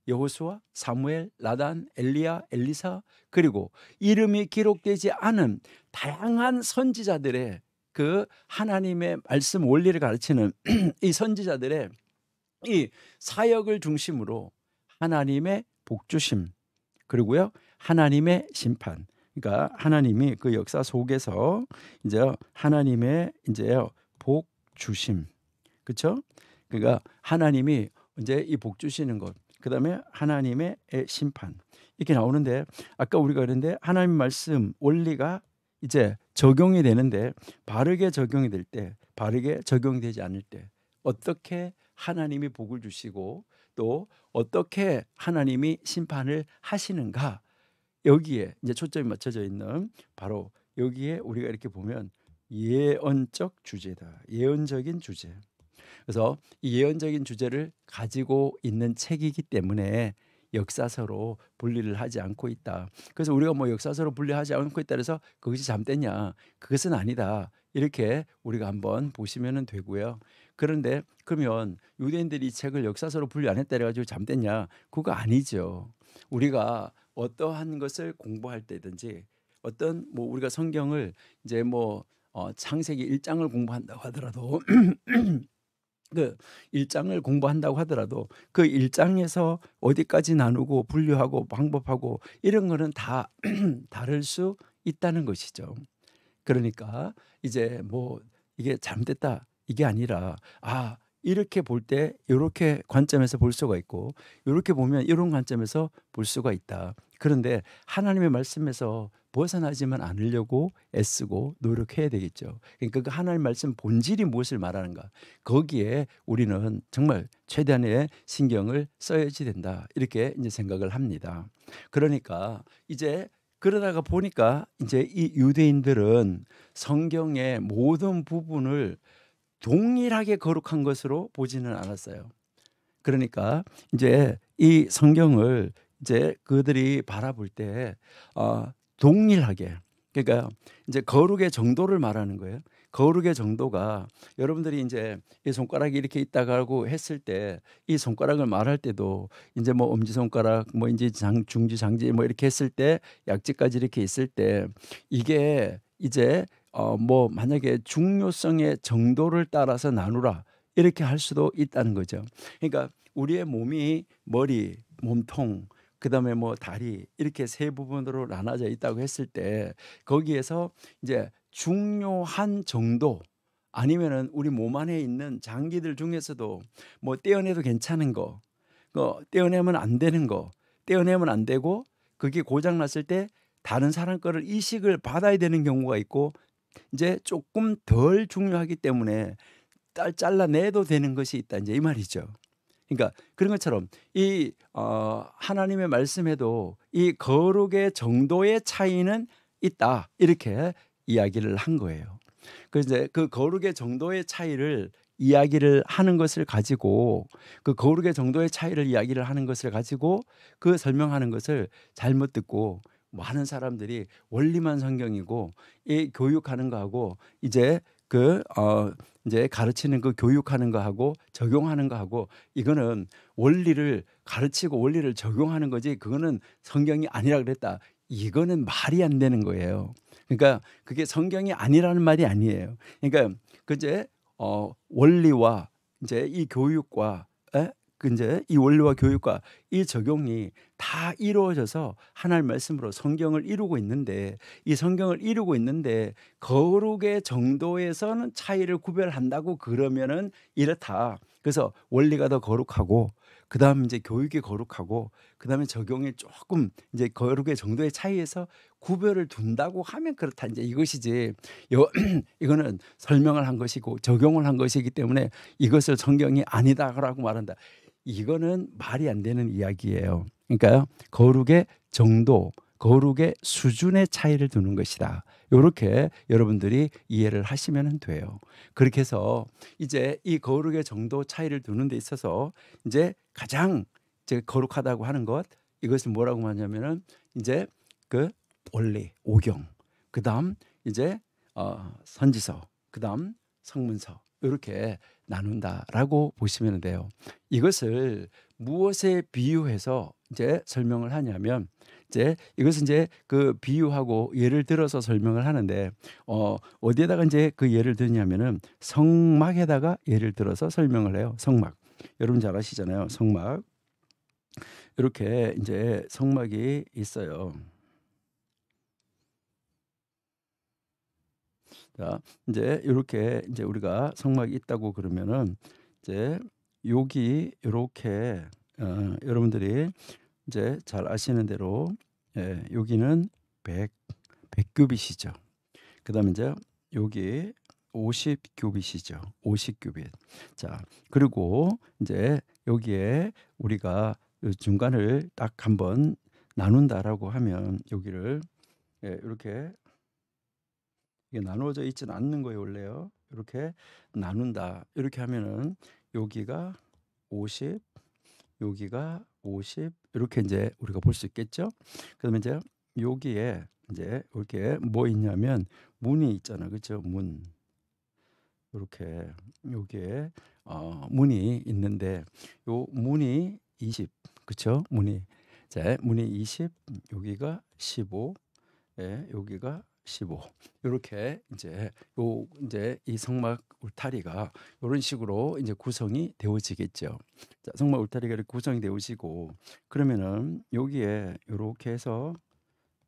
[SPEAKER 1] 여호수아, 사무엘, 나단, 엘리야, 엘리사, 그리고 이름이 기록되지 않은 다양한 선지자들의 그 하나님의 말씀 원리를 가르치는 이 선지자들의 이 사역을 중심으로 하나님의 복주심, 그리고요 하나님의 심판, 그러니까 하나님이 그 역사 속에서 이제 하나님의 이제 복주심, 그렇죠? 그러니까 하나님이 이제 이 복주시는 것, 그다음에 하나님의 심판, 이렇게 나오는데, 아까 우리가 그랬는데 하나님 말씀 원리가 이제 적용이 되는데 바르게 적용이 될 때, 바르게 적용되지 않을 때 어떻게 하나님이 복을 주시고 또 어떻게 하나님이 심판을 하시는가, 여기에 이제 초점이 맞춰져 있는, 바로 여기에 우리가 이렇게 보면 예언적 주제다. 예언적인 주제. 그래서 이 예언적인 주제를 가지고 있는 책이기 때문에 역사서로 분리를 하지 않고 있다. 그래서 우리가 뭐 역사서로 분리하지 않고 있다 그래서 그것이 잘못됐냐? 그것은 아니다. 이렇게 우리가 한번 보시면 되고요. 그런데 그러면 유대인들이 이 책을 역사서로 분리 안 했다 그래가지고 잘못됐냐? 그거 아니죠. 우리가 어떠한 것을 공부할 때든지, 어떤 뭐 우리가 성경을 이제 뭐 창세기 1장을 공부한다고 하더라도 그 1장을 공부한다고 하더라도 그 1장에서 어디까지 나누고 분류하고 방법하고 이런 거는 다 다를 수 있다는 것이죠. 그러니까 이제 뭐 이게 잘못됐다 이게 아니라, 이렇게 볼 때 이렇게 관점에서 볼 수가 있고 이렇게 보면 이런 관점에서 볼 수가 있다. 그런데 하나님의 말씀에서 벗어나지만 않으려고 애쓰고 노력해야 되겠죠. 그러니까 그 하나님 말씀 본질이 무엇을 말하는가, 거기에 우리는 정말 최대한의 신경을 써야지 된다, 이렇게 이제 생각을 합니다. 그러니까 이제 그러다가 보니까 이제 이 유대인들은 성경의 모든 부분을 동일하게 거룩한 것으로 보지는 않았어요. 그러니까 이제 이 성경을 이제 그들이 바라볼 때 동일하게, 그러니까 이제 거룩의 정도를 말하는 거예요. 거룩의 정도가, 여러분들이 이제 이 손가락이 이렇게 있다고 했을 때 이 손가락을 말할 때도 이제 뭐 엄지 손가락, 뭐 이제 중지, 장지 뭐 이렇게 했을 때, 약지까지 이렇게 있을 때 이게 이제 뭐 만약에 중요성의 정도를 따라서 나누라 이렇게 할 수도 있다는 거죠. 그러니까 우리의 몸이 머리, 몸통, 그다음에 뭐 다리, 이렇게 세 부분으로 나눠져 있다고 했을 때 거기에서 이제 중요한 정도 아니면은 우리 몸 안에 있는 장기들 중에서도 뭐 떼어내도 괜찮은 거, 떼어내면 안 되는 거, 떼어내면 안 되고 그게 고장 났을 때 다른 사람 거를 이식을 받아야 되는 경우가 있고 이제 조금 덜 중요하기 때문에 잘라내도 되는 것이 있다 이제 이 말이죠. 그러니까 그런 것처럼 이 하나님의 말씀에도 이 거룩의 정도의 차이는 있다 이렇게 이야기를 한 거예요. 그래서 이제 그 거룩의 정도의 차이를 이야기를 하는 것을 가지고 그 거룩의 정도의 차이를 이야기를 하는 것을 가지고 그 설명하는 것을 잘못 듣고 많은 사람들이 원리만 성경이고 이 교육하는 거하고 이제 이제 가르치는 그 교육하는 거하고 적용하는 거하고 이거는 원리를 가르치고 원리를 적용하는 거지 그거는 성경이 아니라 그랬다. 이거는 말이 안 되는 거예요. 그러니까 그게 성경이 아니라는 말이 아니에요. 그러니까 그제 원리와 이제 이 교육과 이제 이 원리와 교육과 이 적용이 다 이루어져서 하나님 말씀으로 성경을 이루고 있는데 이 성경을 이루고 있는데 거룩의 정도에서는 차이를 구별한다고 그러면은 이렇다. 그래서 원리가 더 거룩하고 그다음 이제 교육이 거룩하고 그다음에 적용이 조금 이제 거룩의 정도의 차이에서 구별을 둔다고 하면 그렇다 이제 이것이지. 이거는 설명을 한 것이고 적용을 한 것이기 때문에 이것을 성경이 아니다라고 말한다. 이거는 말이 안 되는 이야기예요. 그러니까요. 거룩의 정도, 거룩의 수준의 차이를 두는 것이다. 요렇게 여러분들이 이해를 하시면 돼요. 그렇게 해서 이제 이 거룩의 정도 차이를 두는 데 있어서 이제 가장 이제 거룩하다고 하는 것 이것을 뭐라고 하냐면은 이제 그 원리, 오경, 그다음 이제 선지서, 그다음 성문서 이렇게 나눈다라고 보시면 돼요. 이것을 무엇에 비유해서 이제 설명을 하냐면 이제 이것은 이제 그 비유하고 예를 들어서 설명을 하는데 어디에다가 이제 그 예를 드냐면은 성막에다가 예를 들어서 설명을 해요. 성막. 여러분 잘 아시잖아요. 성막. 이렇게 이제 성막이 있어요. 자, 이제 이렇게 이제 우리가 성막이 있다고 그러면은 이제 여기 이렇게 여러분들이 이제 잘 아시는 대로 여기는 100규빗이죠. 그다음에 이제 여기 50규빗이죠. 50규빗. 자, 그리고 이제 여기에 우리가 요 중간을 딱 한번 나눈다라고 하면 여기를 이렇게 이게 나누어져 있지는 않는 거예요, 원래요. 이렇게 나눈다. 이렇게 하면은 여기가 50, 여기가 50 이렇게 이제 우리가 볼 수 있겠죠? 그러면 이제 여기에 이제 이렇게 뭐 있냐면 문이 있잖아. 그렇죠? 문. 이렇게 여기에 문이 있는데 요 문이 20. 그렇죠? 문이. 자, 문이 20, 여기가 15. 예, 여기가 15. 이렇게 이제 이제 이 성막 울타리가 이런 식으로 이제 구성이 되어지겠죠. 자, 성막 울타리가 이렇게 구성이 되어지고 그러면은 여기에 이렇게 해서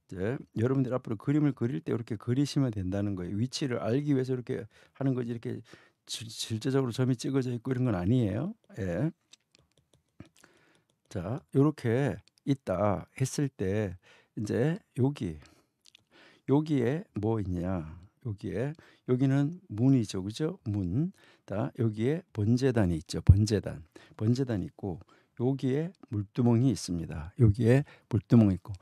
[SPEAKER 1] 이제 여러분들 앞으로 그림을 그릴 때 이렇게 그리시면 된다는 거예요. 위치를 알기 위해서 이렇게 하는 거지 이렇게 실제적으로 점이 찍어져 있고 이런 건 아니에요. 예. 자, 이렇게 있다 했을 때 이제 여기에 뭐 있냐? 여기는 문이죠, 그죠? 문. 다 여기에 번제단이 있죠. 번제단 있고 여기에 물두멍이 있습니다. 여기에 물두멍 있고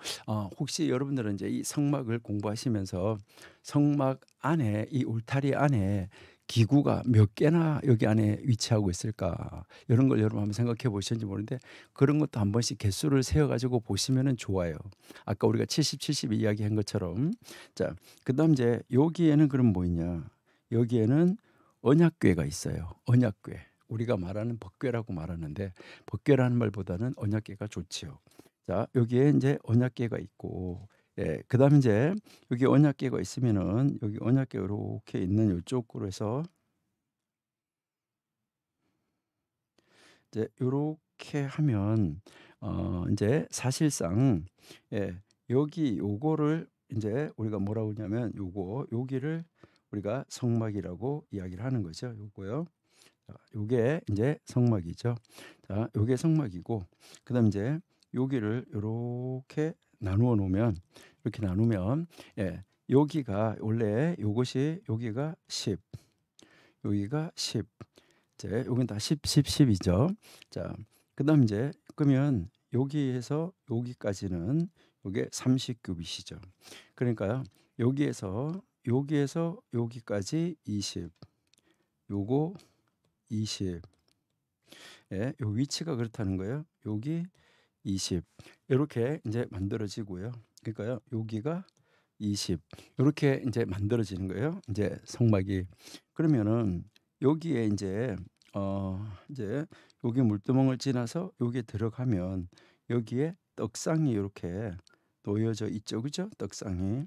[SPEAKER 1] 혹시 여러분들은 이제 이 성막을 공부하시면서 성막 안에 이 울타리 안에 기구가 몇 개나 여기 안에 위치하고 있을까 이런 걸 여러분 한번 생각해 보셨는지 모르는데 그런 것도 한 번씩 개수를 세어 가지고 보시면은 좋아요. 아까 우리가 70 이야기한 것처럼 자, 그다음 이제 여기에는 그럼 뭐 있냐? 여기에는 언약궤가 있어요. 언약궤. 우리가 말하는 법궤라고 말하는데 법궤라는 말보다는 언약궤가 좋지요. 자, 여기에 이제 언약궤가 있고 그다음에 이제 여기 언약궤가 있으면은 여기 언약궤 이렇게 있는 이쪽으로 해서 이제 요렇게 하면 이제 사실상 여기 요거를 이제 우리가 뭐라고 하냐면 요거 여기를 우리가 성막이라고 이야기를 하는 거죠. 요거요. 자, 요게 이제 성막이죠. 자, 요게 성막이고 그다음 이제 여기를 요렇게 나누어 놓으면 이렇게 나누면 예, 여기가 원래 요것이 여기가 10, 여기가 10. 이제 여긴 다 10, 10, 10이죠. 자, 그다음 이제 그러면 여기에서 여기까지는 요게 30규빗이죠. 그러니까요. 여기에서 여기까지 20. 요거 20. 예, 요 위치가 그렇다는 거예요. 여기 20. 이렇게 이제 만들어지고요. 그러니까요. 여기가 20. 이렇게 이제 만들어지는 거예요. 이제 성막이. 그러면은 여기에 이제 여기 물두멍을 지나서 여기에 들어가면 여기에 떡상이 이렇게 놓여져 있죠. 그죠? 떡상이.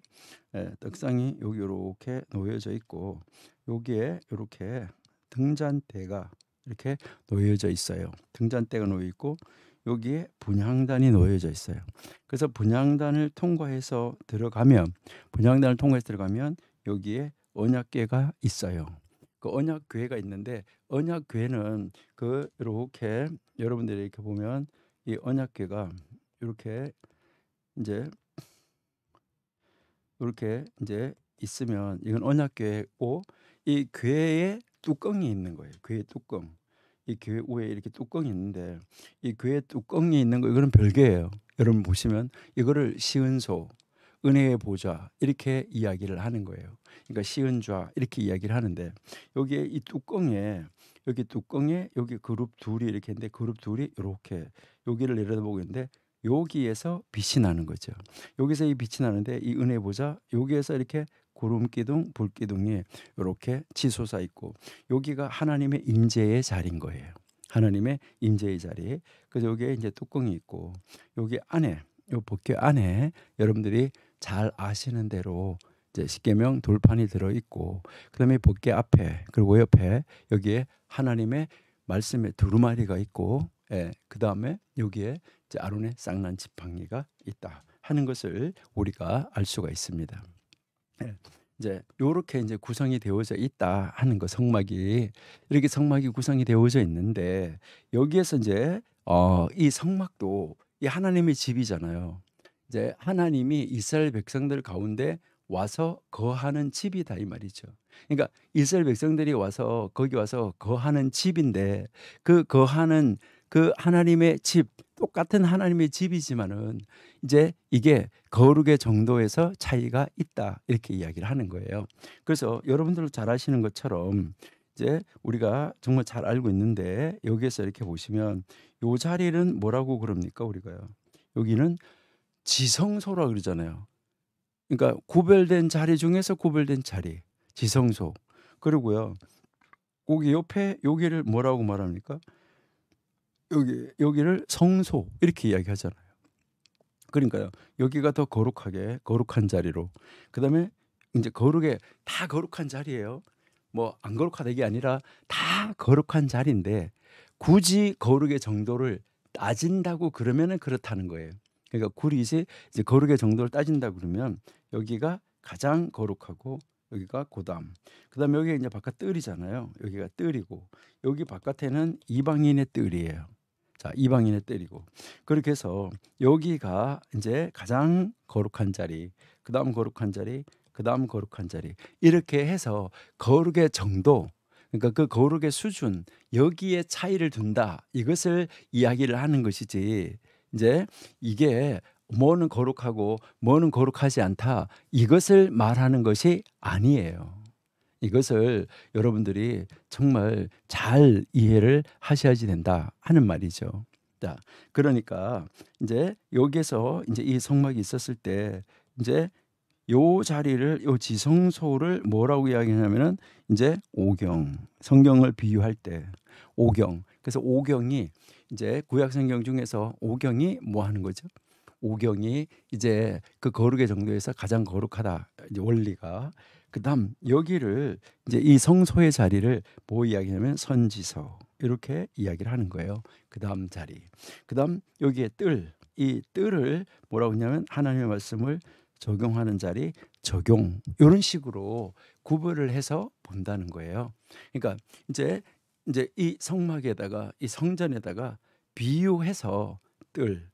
[SPEAKER 1] 예, 떡상이 여기 이렇게 놓여져 있고 여기에 이렇게 등잔대가 이렇게 놓여져 있어요. 등잔대가 놓여 있고 여기에 분향단이 놓여져 있어요. 그래서 분향단을 통과해서 들어가면 여기에 언약궤가 있어요. 그 언약궤가 있는데 언약궤는 그 이렇게 여러분들이 이렇게 보면 이 언약궤가 이렇게 이제 있으면 이건 언약궤고 이 궤에 뚜껑이 있는 거예요. 궤의 뚜껑. 이 궤 위에 이렇게 뚜껑이 있는데 이 궤에 뚜껑이 있는 거 이거는 별개예요. 여러분 보시면 이거를 시은소, 은혜의 보좌 이렇게 이야기를 하는 거예요. 그러니까 시은좌 이렇게 이야기를 하는데 여기에 이 뚜껑에 여기 그룹 둘이 이렇게 있는데 그룹 둘이 이렇게 여기를 내려다보고 있는데 여기에서 빛이 나는 거죠. 여기서 이 빛이 나는데 이 은혜 보좌 여기에서 이렇게 구름 기둥, 불 기둥이 이렇게 치솟아 있고 여기가 하나님의 임재의 자리인 거예요. 하나님의 임재의 자리. 그래서 여기에 이제 뚜껑이 있고 여기 안에 요 법궤 안에 여러분들이 잘 아시는 대로 이제 십계명 돌판이 들어 있고 그다음에 법궤 앞에 그리고 옆에 여기에 하나님의 말씀의 두루마리가 있고 예, 그다음에 여기에 이제 아론의 쌍난 지팡이가 있다 하는 것을 우리가 알 수가 있습니다. 예, 이제 요렇게 이제 구성이 되어져 있다 하는 거 성막이 이렇게 성막이 구성이 되어져 있는데 여기에서 이제 이 성막도 이 하나님의 집이잖아요. 이제 하나님이 이스라엘 백성들 가운데 와서 거하는 집이다 이 말이죠. 그러니까 이스라엘 백성들이 와서 거기 와서 거하는 집인데 그 거하는 그 하나님의 집 똑같은 하나님의 집이지만은 이제 이게 거룩의 정도에서 차이가 있다 이렇게 이야기를 하는 거예요. 그래서 여러분들 잘 아시는 것처럼 이제 우리가 정말 잘 알고 있는데 여기에서 이렇게 보시면 요 자리는 뭐라고 그럽니까 우리가요? 여기는 지성소라 그러잖아요. 그러니까 구별된 자리 중에서 구별된 자리, 지성소. 그리고요, 거기 옆에 여기를 뭐라고 말합니까? 여기를 성소 이렇게 이야기하잖아요. 그러니까요, 여기가 더 거룩한 자리로. 그다음에 이제 거룩에 다 거룩한 자리예요. 뭐 안 거룩하다 이게 아니라 다 거룩한 자리인데 굳이 거룩의 정도를 따진다고 그러면은 그렇다는 거예요. 그러니까 굳이 이제 거룩의 정도를 따진다 그러면 여기가 가장 거룩하고 여기가 고담. 그다음에 여기 이제 바깥 뜰이잖아요. 여기가 뜰이고 여기 바깥에는 이방인의 뜰이에요. 자, 이방인의 뜰이고 그렇게 해서 여기가 이제 가장 거룩한 자리, 그다음 거룩한 자리, 그다음 거룩한 자리 이렇게 해서 거룩의 정도 그러니까 그 거룩의 수준 여기에 차이를 둔다 이것을 이야기를 하는 것이지 이제 이게 뭐는 거룩하고 뭐는 거룩하지 않다 이것을 말하는 것이 아니에요. 이것을 여러분들이 정말 잘 이해를 하셔야지 된다 하는 말이죠. 자, 그러니까 이제 여기에서 이제 이 성막이 있었을 때 이제 요 자리를 요 지성소를 뭐라고 이야기하냐면은 이제 오경 성경을 비유할 때 오경 그래서 오경이 이제 구약 성경 중에서 오경이 뭐 하는 거죠? 오경이 이제 그 거룩의 정도에서 가장 거룩하다 이제 원리가 그다음 여기를 이제 이 성소의 자리를 뭐 이야기하면 선지서 이렇게 이야기를 하는 거예요. 그다음 자리 그다음 여기에 뜰 이 뜰을 뭐라고 하냐면 하나님의 말씀을 적용하는 자리 적용 이런 식으로 구별을 해서 본다는 거예요. 그러니까 이제 이 성막에다가 이 성전에다가 비유해서 뜰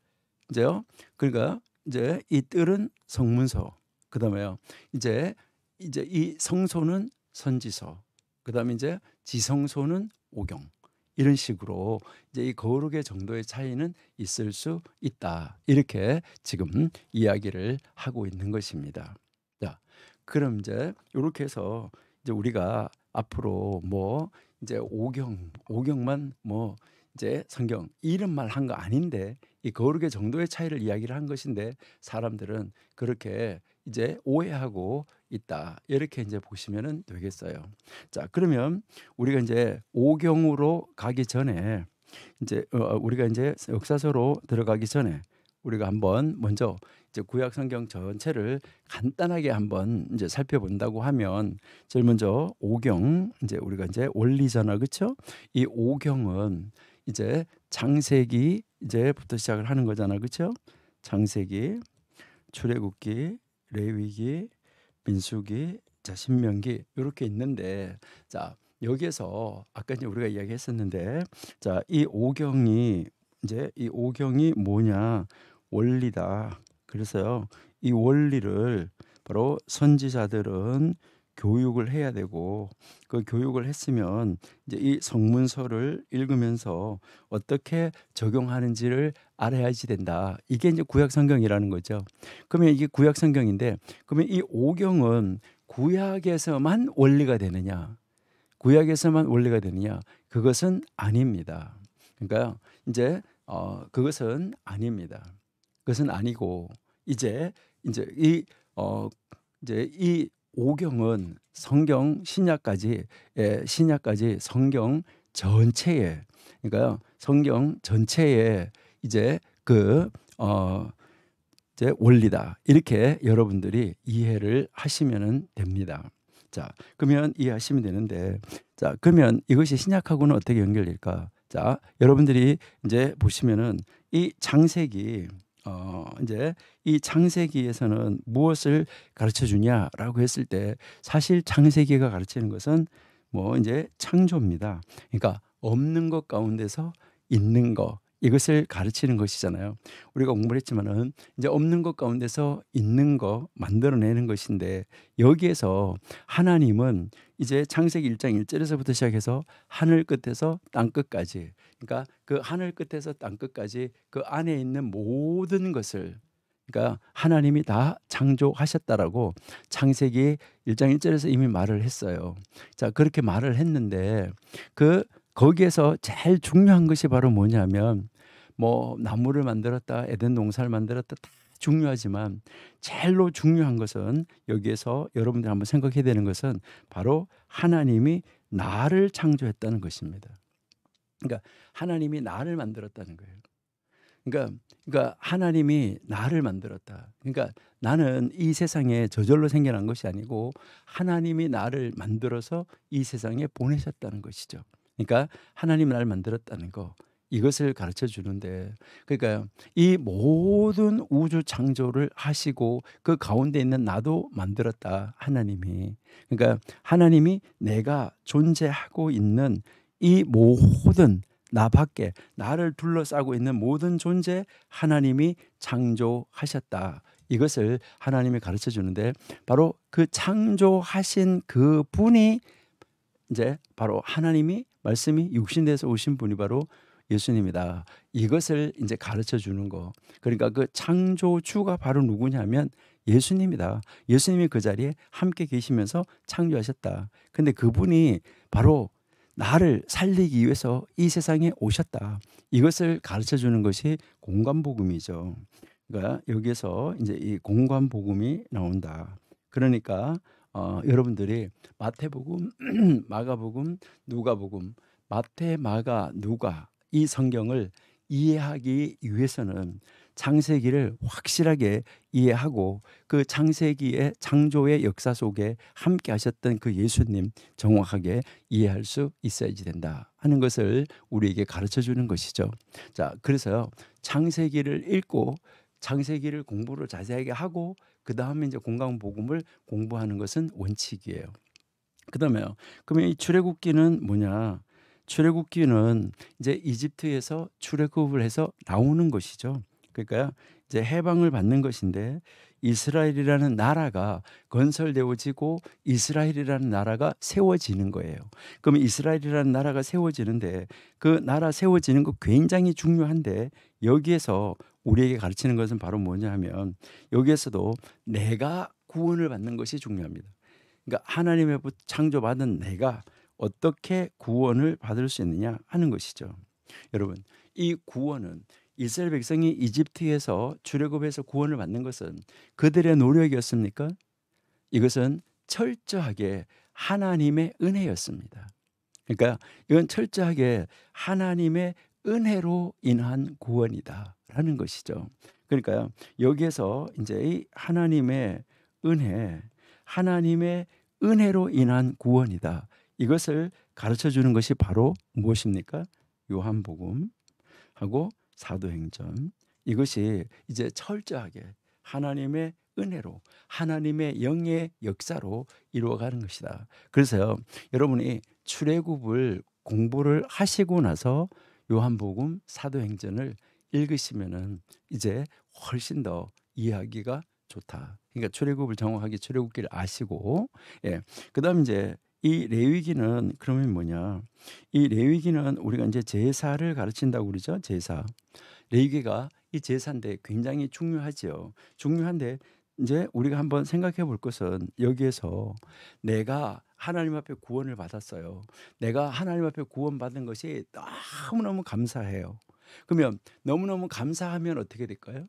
[SPEAKER 1] 이제요. 그러니까 이제 이 뜰은 성문서. 그다음에요. 이제 이 성소는 선지서. 그다음에 이제 지성소는 오경. 이런 식으로 이제 이 거룩의 정도의 차이는 있을 수 있다. 이렇게 지금 이야기를 하고 있는 것입니다. 자, 그럼 이제 이렇게 해서 이제 우리가 앞으로 뭐 이제 오경만 뭐 이제 성경 이름만 한 거 아닌데 이 거룩의 정도의 차이를 이야기를 한 것인데 사람들은 그렇게 이제 오해하고 있다. 이렇게 이제 보시면은 되겠어요. 자, 그러면 우리가 이제 오경으로 가기 전에 이제 우리가 이제 역사서로 들어가기 전에 우리가 한번 먼저 이제 구약 성경 전체를 간단하게 한번 이제 살펴본다고 하면 제일 먼저 오경 이제 우리가 이제 원리잖아, 그렇죠? 이 오경은 이제 창세기 이제부터 시작을 하는 거잖아, 그렇죠? 창세기, 출애굽기, 레위기, 민수기, 자 신명기 이렇게 있는데 자 여기에서 아까 이제 우리가 이야기했었는데 자 이 오경이 이제 이 오경이 뭐냐 원리다. 그래서요 이 원리를 바로 선지자들은 교육을 해야 되고 그 교육을 했으면 이제 이 성문서를 읽으면서 어떻게 적용하는지를 알아야지 된다. 이게 이제 구약 성경이라는 거죠. 그러면 이게 구약 성경인데 그러면 이 오경은 구약에서만 원리가 되느냐? 구약에서만 원리가 되느냐? 그것은 아닙니다. 그러니까 이제 그것은 아닙니다. 그것은 아니고 이제 이 오경은 성경 신약까지 성경 전체에 그러니까 성경 전체에 이제 이제 원리다. 이렇게 여러분들이 이해를 하시면 됩니다. 자, 그러면 이해하시면 되는데 자, 그러면 이것이 신약하고는 어떻게 연결될까? 자, 여러분들이 이제 보시면은 이 창세기 이제 이 창세기에서는 무엇을 가르쳐 주냐라고 했을 때 사실 창세기가 가르치는 것은 뭐 이제 창조입니다. 그러니까 없는 것 가운데서 있는 것 이것을 가르치는 것이잖아요. 우리가 공부를 했지만은 이제 없는 것 가운데서 있는 거 만들어내는 것인데 여기에서 하나님은 이제 창세기 1장 1절에서부터 시작해서 하늘 끝에서 땅 끝까지 그러니까 그 하늘 끝에서 땅 끝까지 그 안에 있는 모든 것을 그러니까 하나님이 다 창조하셨다라고 창세기 1장 1절에서 이미 말을 했어요. 자, 그렇게 말을 했는데 거기에서 제일 중요한 것이 바로 뭐냐면 뭐 나무를 만들었다, 에덴 동산을 만들었다 다 중요하지만 제일로 중요한 것은 여기에서 여러분들 한번 생각해야 되는 것은 바로 하나님이 나를 창조했다는 것입니다. 그러니까 하나님이 나를 만들었다는 거예요. 그러니까 하나님이 나를 만들었다. 그러니까 나는 이 세상에 저절로 생겨난 것이 아니고 하나님이 나를 만들어서 이 세상에 보내셨다는 것이죠. 그러니까 하나님이 나를 만들었다는 거 이것을 가르쳐 주는데 그러니까 이 모든 우주 창조를 하시고 그 가운데 있는 나도 만들었다 하나님이. 그러니까 하나님이 내가 존재하고 있는 이 모든 나 밖에 나를 둘러싸고 있는 모든 존재 하나님이 창조하셨다. 이것을 하나님이 가르쳐 주는데 바로 그 창조하신 그 분이 이제 바로 하나님이 말씀이 육신돼서 오신 분이 바로 예수님이다. 이것을 이제 가르쳐 주는 거. 그러니까 그 창조주가 바로 누구냐면 예수님이다. 예수님이 그 자리에 함께 계시면서 창조하셨다. 근데 그분이 바로 나를 살리기 위해서 이 세상에 오셨다. 이것을 가르쳐 주는 것이 공관복음이죠. 그러니까 여기에서 이제 이 공관복음이 나온다. 그러니까 여러분들이 마태복음, 마가복음, 누가복음, 마태, 마가, 누가 이 성경을 이해하기 위해서는 창세기를 확실하게 이해하고 그 창세기의 창조의 역사 속에 함께 하셨던 그 예수님 정확하게 이해할 수 있어야지 된다 하는 것을 우리에게 가르쳐 주는 것이죠. 자, 그래서요. 창세기를 읽고 창세기를 공부를 자세하게 하고 그 다음에 이제 공강복음을 공부하는 것은 원칙이에요. 그다음에요. 그러면 이 출애굽기는 뭐냐? 출애굽기는 이제 이집트에서 출애굽을 해서 나오는 것이죠. 그러니까 이제 해방을 받는 것인데 이스라엘이라는 나라가 건설되어지고 이스라엘이라는 나라가 세워지는 거예요. 그러면 이스라엘이라는 나라가 세워지는데 그 나라 세워지는 거 굉장히 중요한데 여기에서 우리에게 가르치는 것은 바로 뭐냐 하면 여기에서도 내가 구원을 받는 것이 중요합니다. 그러니까 하나님의부터 창조받은 내가 어떻게 구원을 받을 수 있느냐 하는 것이죠. 여러분, 이 구원은 이스라엘 백성이 이집트에서 출애굽해서 구원을 받는 것은 그들의 노력이었습니까? 이것은 철저하게 하나님의 은혜였습니다. 그러니까 이건 철저하게 하나님의 은혜로 인한 구원이다라는 것이죠. 그러니까요. 여기에서 이제 이 하나님의 은혜, 하나님의 은혜로 인한 구원이다. 이것을 가르쳐 주는 것이 바로 무엇입니까? 요한복음하고 사도행전. 이것이 이제 철저하게 하나님의 은혜로 하나님의 영의 역사로 이루어가는 것이다. 그래서요. 여러분이 출애굽을 공부를 하시고 나서 요한복음 사도행전을 읽으시면은 이제 훨씬 더 이해하기가 좋다. 그러니까 출애굽을 정확하게 출애굽기를 아시고, 예. 그다음 이제 이 레위기는 그러면 뭐냐? 이 레위기는 우리가 이제 제사를 가르친다고 그러죠. 제사. 레위기가 이 제사인데 굉장히 중요하지요. 중요한데 이제 우리가 한번 생각해 볼 것은 여기에서 내가 하나님 앞에 구원을 받았어요. 내가 하나님 앞에 구원받은 것이 너무너무 감사해요. 그러면 너무너무 감사하면 어떻게 될까요?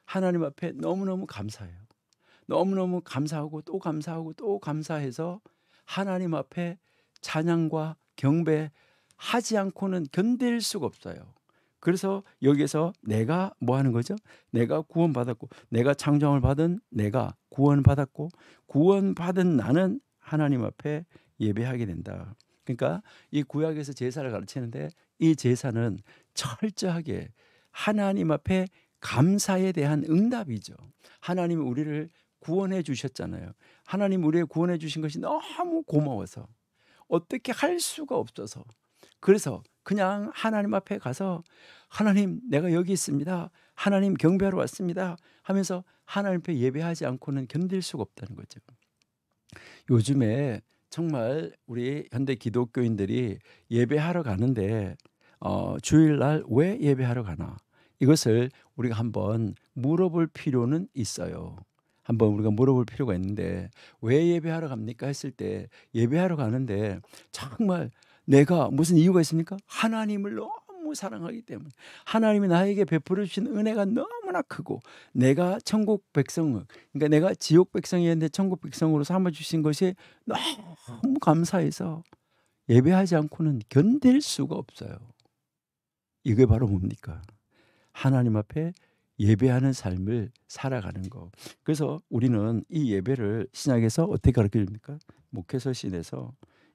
[SPEAKER 1] 하나님 앞에 너무너무 감사해요. 너무너무 감사하고 또 감사하고 또 감사해서 하나님 앞에 찬양과 경배하지 않고는 견딜 수가 없어요. 그래서 여기서 내가 뭐 하는 거죠? 내가 구원받았고 내가 창조함을 받은 내가 구원받았고 구원받은 나는 하나님 앞에 예배하게 된다. 그러니까 이 구약에서 제사를 가르치는데 이 제사는 철저하게 하나님 앞에 감사에 대한 응답이죠. 하나님이 우리를 구원해 주셨잖아요. 하나님 우리를 구원해 주신 것이 너무 고마워서 어떻게 할 수가 없어서 그래서 그냥 하나님 앞에 가서 하나님 내가 여기 있습니다. 하나님 경배하러 왔습니다. 하면서 하나님 앞에 예배하지 않고는 견딜 수가 없다는 거죠. 요즘에 정말 우리 현대 기독교인들이 예배하러 가는데 주일날 왜 예배하러 가나? 이것을 우리가 한번 물어볼 필요는 있어요. 한번 우리가 물어볼 필요가 있는데 왜 예배하러 갑니까? 했을 때 예배하러 가는데 정말 내가 무슨 이유가 있습니까? 하나님을 너무 사랑하기 때문에 하나님이 나에게 베풀어 주신 은혜가 너무나 크고 내가 천국 백성 그러니까 내가 지옥 백성이었는데 천국 백성으로 삼아 주신 것이 너무 감사해서 예배하지 않고는 견딜 수가 없어요. 이게 바로 뭡니까? 하나님 앞에 예배하는 삶을 살아가는 거. 그래서 우리는 이 예배를 신약에서 어떻게 가르쳐 줍니까? 목회서신에서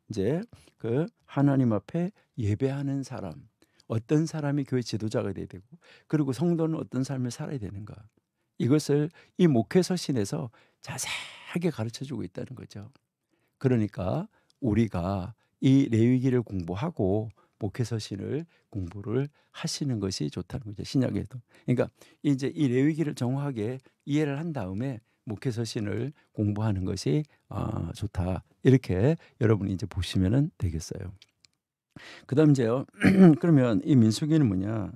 [SPEAKER 1] 이제 그 하나님 앞에 예배하는 사람, 어떤 사람이 교회 지도자가 돼야 되고, 그리고 성도는 어떤 삶을 살아야 되는가. 이것을 이 목회서신에서 자세하게 가르쳐 주고 있다는 거죠. 그러니까 우리가 이 레위기를 공부하고 목회서신을 공부를 하시는 것이 좋다는 거죠. 신약에도. 그러니까 이제 이 레위기를 정확하게 이해를 한 다음에 목회서신을 공부하는 것이 좋다. 이렇게 여러분이 이제 보시면 되겠어요. 그다음 이제요. 그러면 이 민수기는 뭐냐?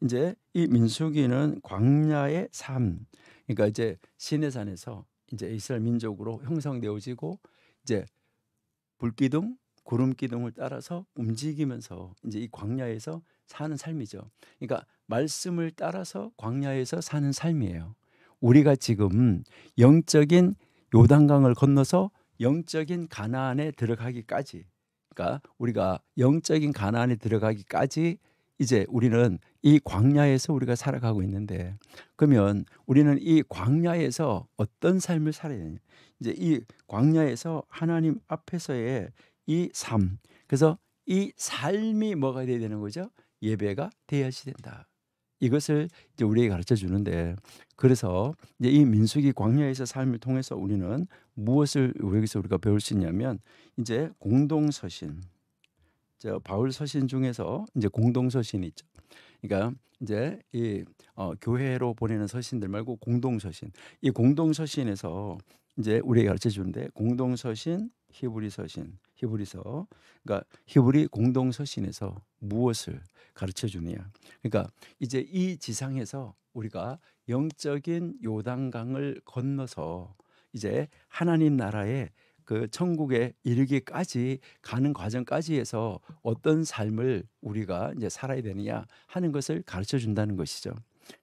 [SPEAKER 1] 이제 이 민수기는 광야의 삶. 그러니까 이제 시내산에서 이제 이스라엘 민족으로 형성되어지고 이제 불기둥, 구름 기둥을 따라서 움직이면서 이제 이 광야에서 사는 삶이죠. 그러니까 말씀을 따라서 광야에서 사는 삶이에요. 우리가 지금 영적인 요단강을 건너서 영적인 가나안에 들어가기까지, 그러니까 우리가 영적인 가나안에 들어가기까지 이제 우리는 이 광야에서 우리가 살아가고 있는데, 그러면 우리는 이 광야에서 어떤 삶을 살아야 되냐? 이제 이 광야에서 하나님 앞에서의 이 삶, 그래서 이 삶이 뭐가 돼야 되는 거죠? 예배가 되어야지 된다. 이것을 이제 우리에게 가르쳐 주는데, 그래서 이제 이 민수기 광야에서 삶을 통해서 우리는 무엇을 여기서 우리가 배울 수 있냐면, 이제 공동서신, 저 바울 서신 중에서 이제 공동서신이 있죠. 그러니까 이제 이 교회로 보내는 서신들 말고 공동서신, 이 공동서신에서 이제 우리에게 가르쳐 주는데, 공동서신, 히브리서신, 히브리서, 그러니까 히브리 공동서신에서 무엇을 가르쳐 주느냐. 그러니까 이제 이 지상에서 우리가 영적인 요단강을 건너서 이제 하나님 나라의 그 천국에 이르기까지 가는 과정까지 해서 어떤 삶을 우리가 이제 살아야 되느냐 하는 것을 가르쳐 준다는 것이죠.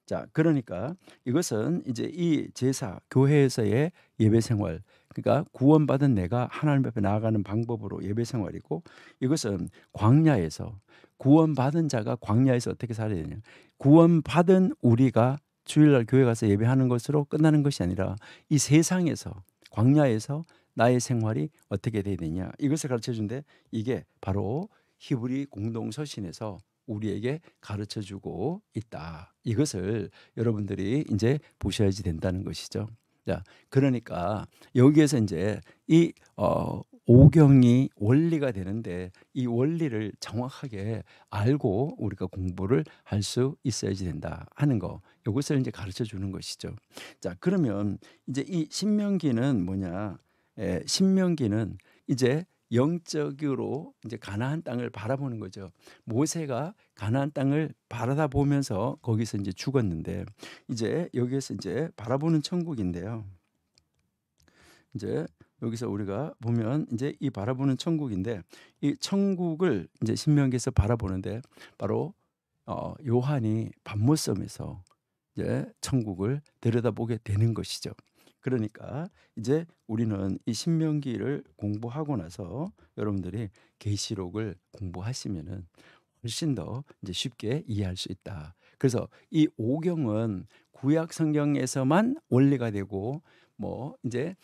[SPEAKER 1] 자, 그러니까 이것은 이제 이 제사 교회에서의 예배 생활, 그러니까 구원받은 내가 하나님 앞에 나아가는 방법으로 예배 생활이고, 이것은 광야에서 구원받은 자가 광야에서 어떻게 살아야 되냐, 구원받은 우리가 주일날 교회 가서 예배하는 것으로 끝나는 것이 아니라 이 세상에서, 광야에서 나의 생활이 어떻게 돼야 되냐, 이것을 가르쳐 준데, 이게 바로 히브리 공동서신에서 우리에게 가르쳐 주고 있다. 이것을 여러분들이 이제 보셔야지 된다는 것이죠. 자, 그러니까 여기에서 이제 이 오경이 원리가 되는데, 이 원리를 정확하게 알고 우리가 공부를 할 수 있어야지 된다 하는 거, 이것을 이제 가르쳐 주는 것이죠. 자, 그러면 이제 이 신명기는 뭐냐? 신명기는 이제 영적으로 이제 가나안 땅을 바라보는 거죠. 모세가 가나안 땅을 바라보면서 거기서 이제 죽었는데, 이제 여기에서 이제 바라보는 천국인데요. 이제 여기서 우리가 보면 이제 이 바라보는 천국인데, 이 천국을 이제 신명기에서 바라보는데, 바로 요한이 밤모섬에서 이제 천국을 들여다보게 되는 것이죠. 그러니까 이제 우리는 이 신명기를 공부하고 나서 여러분들이 계시록을 공부하시면은 훨씬 더 이제 쉽게 이해할 수 있다. 그래서 이 오경은 구약 성경에서만 원리가 되고, 뭐 이제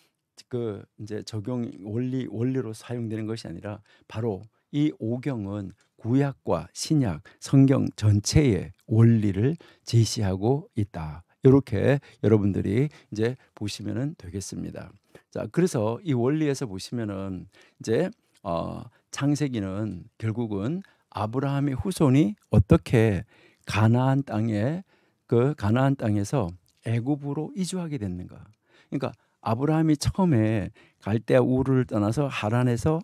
[SPEAKER 1] 그 이제 적용 원리로 사용되는 것이 아니라, 바로 이 오경은 구약과 신약 성경 전체의 원리를 제시하고 있다. 이렇게 여러분들이 이제 보시면은 되겠습니다. 자, 그래서 이 원리에서 보시면은 이제 창세기는 결국은 아브라함의 후손이 어떻게 가나안 땅에, 그 가나안 땅에서 애굽으로 이주하게 됐는가. 그러니까 아브라함이 처음에 갈대아 우르를 떠나서 하란에서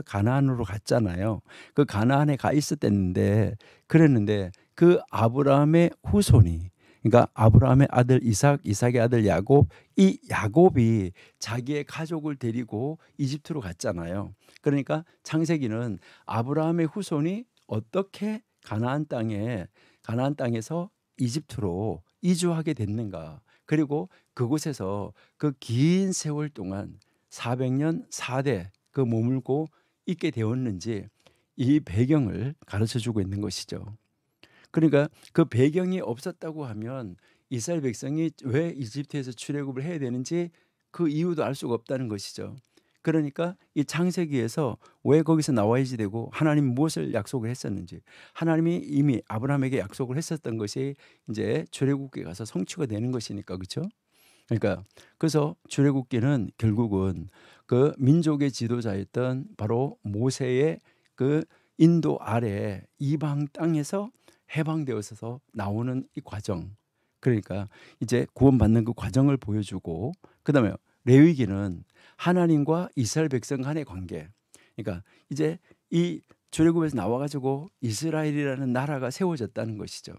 [SPEAKER 1] 가나안으로 갔잖아요. 그 가나안에 가 있었댔는데, 그랬는데 그 아브라함의 후손이, 그러니까 아브라함의 아들 이삭, 이삭의 아들 야곱, 이 야곱이 자기의 가족을 데리고 이집트로 갔잖아요. 그러니까 창세기는 아브라함의 후손이 어떻게 가나안 땅에서 이집트로 이주하게 됐는가, 그리고 그곳에서 그 긴 세월 동안 400년 4대 그 머물고 있게 되었는지, 이 배경을 가르쳐 주고 있는 것이죠. 그러니까 그 배경이 없었다고 하면 이스라엘 백성이 왜 이집트에서 출애굽을 해야 되는지 그 이유도 알 수가 없다는 것이죠. 그러니까 이 창세기에서 왜 거기서 나와야지 되고, 하나님 무엇을 약속을 했었는지, 하나님이 이미 아브라함에게 약속을 했었던 것이 이제 출애굽기에 가서 성취가 되는 것이니까, 그렇죠? 그러니까 그래서 출애굽기는 결국은 그 민족의 지도자였던 바로 모세의 그 인도 아래 이방 땅에서 해방되어서 나오는 이 과정, 그러니까 이제 구원받는 그 과정을 보여주고, 그다음에 레위기는 하나님과 이스라엘 백성 간의 관계, 그러니까 이제 이 출애굽에서 나와가지고 이스라엘이라는 나라가 세워졌다는 것이죠.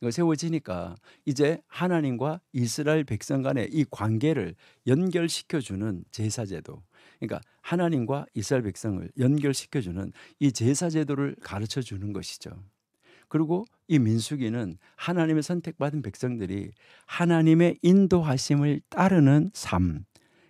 [SPEAKER 1] 세워지니까 이제 하나님과 이스라엘 백성 간의 이 관계를 연결시켜주는 제사제도, 그러니까 하나님과 이스라엘 백성을 연결시켜주는 이 제사제도를 가르쳐 주는 것이죠. 그리고 이 민수기는 하나님의 선택받은 백성들이 하나님의 인도하심을 따르는 삶,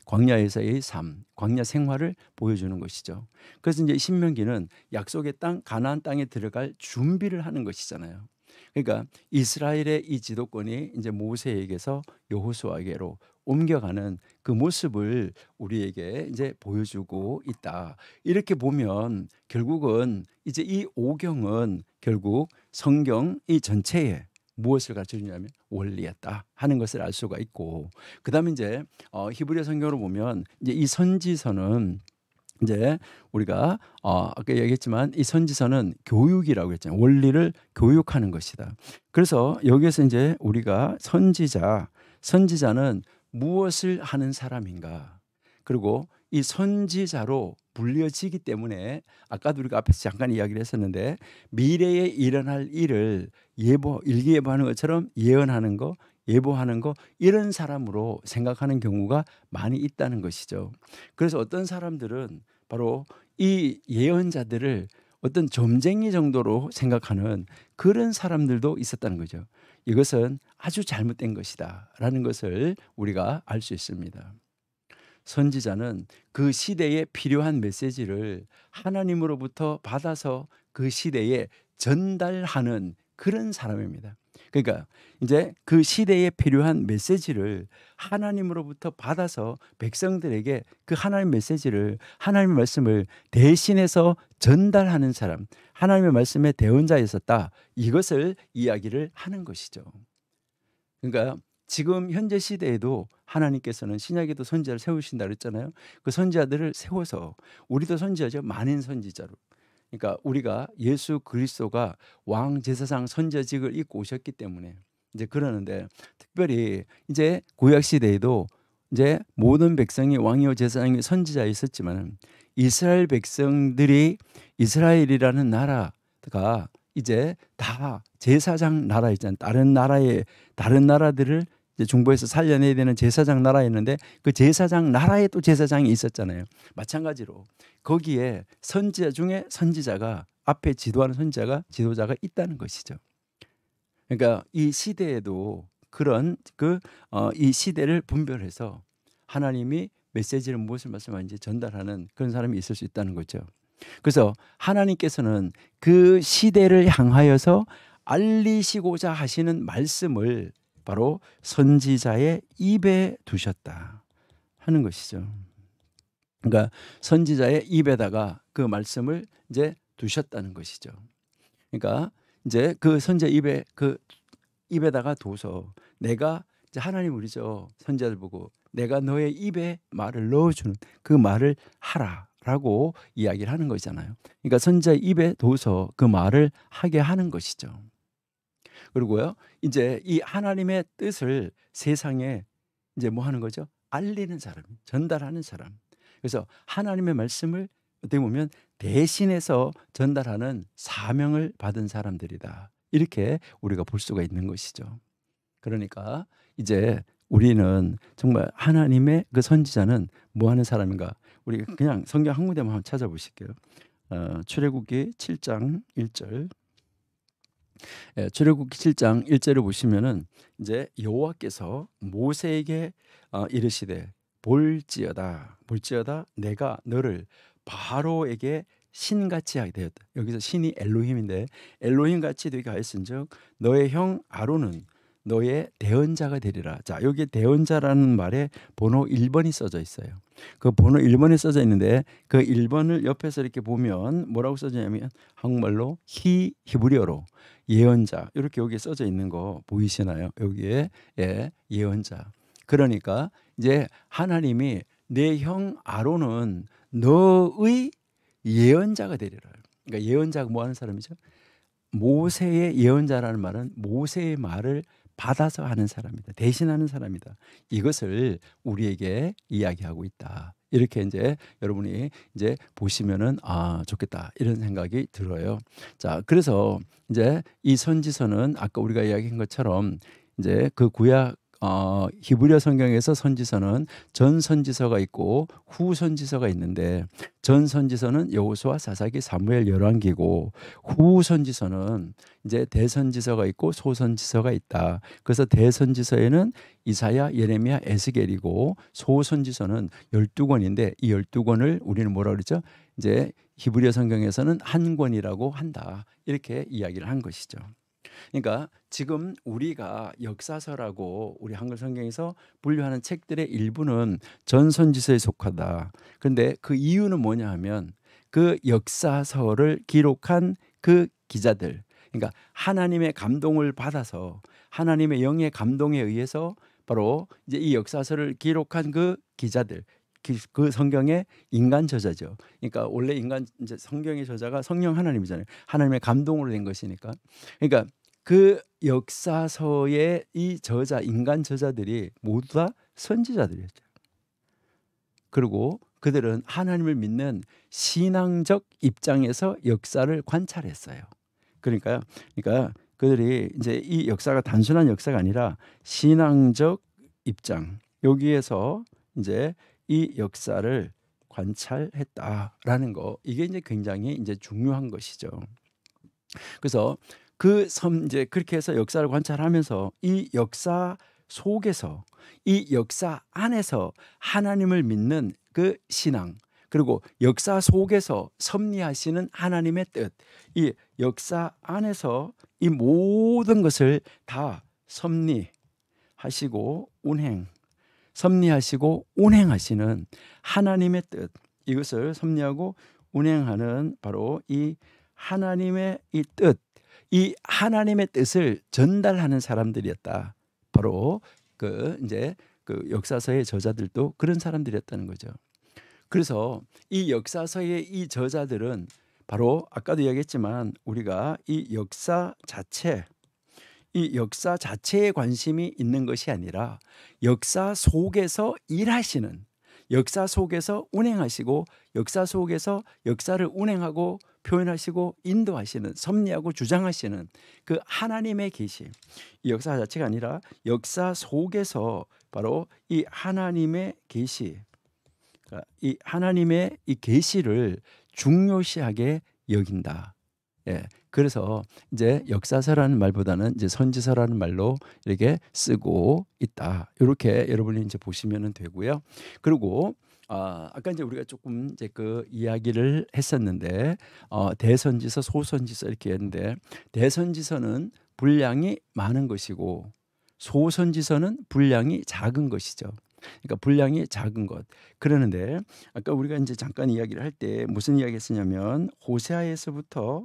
[SPEAKER 1] 광야에서의 삶, 광야 생활을 보여주는 것이죠. 그래서 이제 신명기는 약속의 땅 가나안 땅에 들어갈 준비를 하는 것이잖아요. 그러니까 이스라엘의 이 지도권이 이제 모세에게서 여호수아에게로 옮겨가는 그 모습을 우리에게 이제 보여주고 있다. 이렇게 보면 결국은 이제 이 오경은 결국 성경 이 전체에 무엇을 가르쳐 주냐면 원리였다 하는 것을 알 수가 있고, 그다음에 이제 히브리 성경으로 보면 이제 이 선지서는 이제 우리가 아까 얘기했지만 이 선지서는 교육이라고 했잖아요. 원리를 교육하는 것이다. 그래서 여기에서 이제 우리가 선지자는 무엇을 하는 사람인가, 그리고 이 선지자로 불려지기 때문에 아까도 우리가 앞에서 잠깐 이야기를 했었는데 미래에 일어날 일을 일기예보하는 것처럼 예언하는 거, 예보하는 거, 이런 사람으로 생각하는 경우가 많이 있다는 것이죠. 그래서 어떤 사람들은 바로 이 예언자들을 어떤 점쟁이 정도로 생각하는 그런 사람들도 있었다는 거죠. 이것은 아주 잘못된 것이다라는 것을 우리가 알 수 있습니다. 선지자는 그 시대에 필요한 메시지를 하나님으로부터 받아서 그 시대에 전달하는 그런 사람입니다. 그러니까 이제 그 시대에 필요한 메시지를 하나님으로부터 받아서 백성들에게 그 하나님 메시지를, 하나님의 말씀을 대신해서 전달하는 사람, 하나님의 말씀의 대언자였었다, 이것을 이야기를 하는 것이죠. 그러니까 지금 현재 시대에도 하나님께서는 신약에도 선지자를 세우신다 그랬잖아요. 그 선지자들을 세워서 우리도 선지자죠. 만인 선지자로. 그러니까 우리가 예수 그리스도가 왕 제사장 선지자직을 입고 오셨기 때문에 이제 그러는데, 특별히 이제 구약 시대에도 이제 모든 백성이 왕이요 제사장이 선지자였었지만 이스라엘 백성들이, 이스라엘이라는 나라가 이제 다 제사장 나라였잖아요. 다른 나라들을 이제 중보해서 살려내야 되는 제사장 나라였는데 그 제사장 나라에 또 제사장이 있었잖아요. 마찬가지로 거기에 선지자 중에 선지자가, 앞에 지도하는 지도자가 있다는 것이죠. 그러니까 이 시대에도 그런 이 시대를 분별해서 하나님이 메시지를 무엇을 말씀하는지 전달하는 그런 사람이 있을 수 있다는 거죠. 그래서 하나님께서는 그 시대를 향하여서 알리시고자 하시는 말씀을 바로 선지자의 입에 두셨다 하는 것이죠. 그러니까 선지자의 입에다가 그 말씀을 이제 두셨다는 것이죠. 그러니까 이제 그 선지자 입에다가 둬서 내가 이제 하나님 우리죠. 선지자들 보고 내가 너의 입에 말을 넣어주는 그 말을 하라라고 이야기를 하는 거잖아요. 그러니까 선지자 입에 둬서 그 말을 하게 하는 것이죠. 그리고요, 이제 이 하나님의 뜻을 세상에 이제 뭐 하는 거죠? 알리는 사람, 전달하는 사람. 그래서 하나님의 말씀을 어떻게 보면 대신해서 전달하는 사명을 받은 사람들이다, 이렇게 우리가 볼 수가 있는 것이죠. 그러니까 이제 우리는 정말 하나님의 그 선지자는 뭐 하는 사람인가? 우리 그냥 성경 한 군데만 한번 찾아보실게요. 출애굽기 7장 1절. 출애굽기 7장 1절을 보시면은 이제 여호와께서 모세에게 이르시되 볼지어다 내가 너를 바로에게 신같이 하게 되었다. 여기서 신이 엘로힘인데 엘로힘 같이 되게 하였은즉 너의 형 아론은 너의 대언자가 되리라. 자, 여기 대언자라는 말에 번호 1번이 써져 있어요. 그 번호 1번이 써져 있는데 그 1번을 옆에서 이렇게 보면 뭐라고 써져 있냐면 한국말로 히브리어로 예언자, 이렇게 여기에 써져 있는 거 보이시나요? 여기에 예언자. 그러니까 이제 하나님이 내 형 아론은 너의 예언자가 되리라. 그러니까 예언자가 뭐 하는 사람이죠? 모세의 예언자라는 말은 모세의 말을 받아서 하는 사람이다. 대신하는 사람이다. 이것을 우리에게 이야기하고 있다. 이렇게 이제 여러분이 이제 보시면은 좋겠다, 이런 생각이 들어요. 자, 그래서 이제 이 선지서는 아까 우리가 이야기한 것처럼 이제 그 구약 히브리어 성경에서 선지서는 전 선지서가 있고 후 선지서가 있는데, 전 선지서는 여호수아, 사사기, 사무엘, 열왕기고 후 선지서는 이제 대선지서가 있고 소선지서가 있다. 그래서 대선지서에는 이사야, 예레미야, 에스겔이고 소선지서는 12권인데 이 12권을 우리는 뭐라 그러죠? 이제 히브리어 성경에서는 한 권이라고 한다. 이렇게 이야기를 한 것이죠. 그러니까 지금 우리가 역사서라고 우리 한글 성경에서 분류하는 책들의 일부는 전선지서에 속하다. 그런데 그 이유는 뭐냐 하면 그 역사서를 기록한 그 기자들, 그러니까 하나님의 감동을 받아서 하나님의 영의 감동에 의해서 바로 이제 이 역사서를 기록한 그 기자들, 그 성경의 인간 저자죠. 그러니까 원래 인간 이제 성경의 저자가 성령 하나님이잖아요. 하나님의 감동으로 된 것이니까. 그러니까 그 역사서의 이 저자, 인간 저자들이 모두 다 선지자들이었죠. 그리고 그들은 하나님을 믿는 신앙적 입장에서 역사를 관찰했어요. 그러니까 그들이 이제 이 역사가 단순한 역사가 아니라 신앙적 입장, 여기에서 이제 이 역사를 관찰했다라는 거, 이게 이제 굉장히 이제 중요한 것이죠. 그래서 이제 그렇게 해서 역사를 관찰하면서 이 역사 속에서, 이 역사 안에서 하나님을 믿는 그 신앙, 그리고 역사 속에서 섭리하시는 하나님의 뜻, 이 역사 안에서 이 모든 것을 다 섭리하시고 운행하시는 하나님의 뜻, 이것을 섭리하고 운행하는 바로 이 하나님의 이 뜻, 이 하나님의 뜻을 전달하는 사람들이었다. 바로 이제 그 역사서의 저자들도 그런 사람들이었다는 거죠. 그래서 이 역사서의 이 저자들은 바로 아까도 이야기했지만 우리가 이 역사 자체에 관심이 있는 것이 아니라 역사 속에서 일하시는, 역사 속에서 운행하시고 역사 속에서 역사를 운행하고 표현하시고 인도하시는, 섭리하고 주장하시는 그 하나님의 계시, 이 역사 자체가 아니라 역사 속에서 바로 이 하나님의 계시, 이 하나님의 이 계시를 중요시하게 여긴다. 예, 그래서 이제 역사서라는 말보다는 이제 선지서라는 말로 이렇게 쓰고 있다. 이렇게 여러분이 이제 보시면 되고요. 그리고 아까 이제 우리가 조금 이제 그 이야기를 했었는데 대선지서, 소선지서 이렇게 했는데 대선지서는 분량이 많은 것이고 소선지서는 분량이 작은 것이죠. 그러니까 분량이 작은 것. 그러는데 아까 우리가 이제 잠깐 이야기를 할 때 무슨 이야기했었냐면 호세아에서부터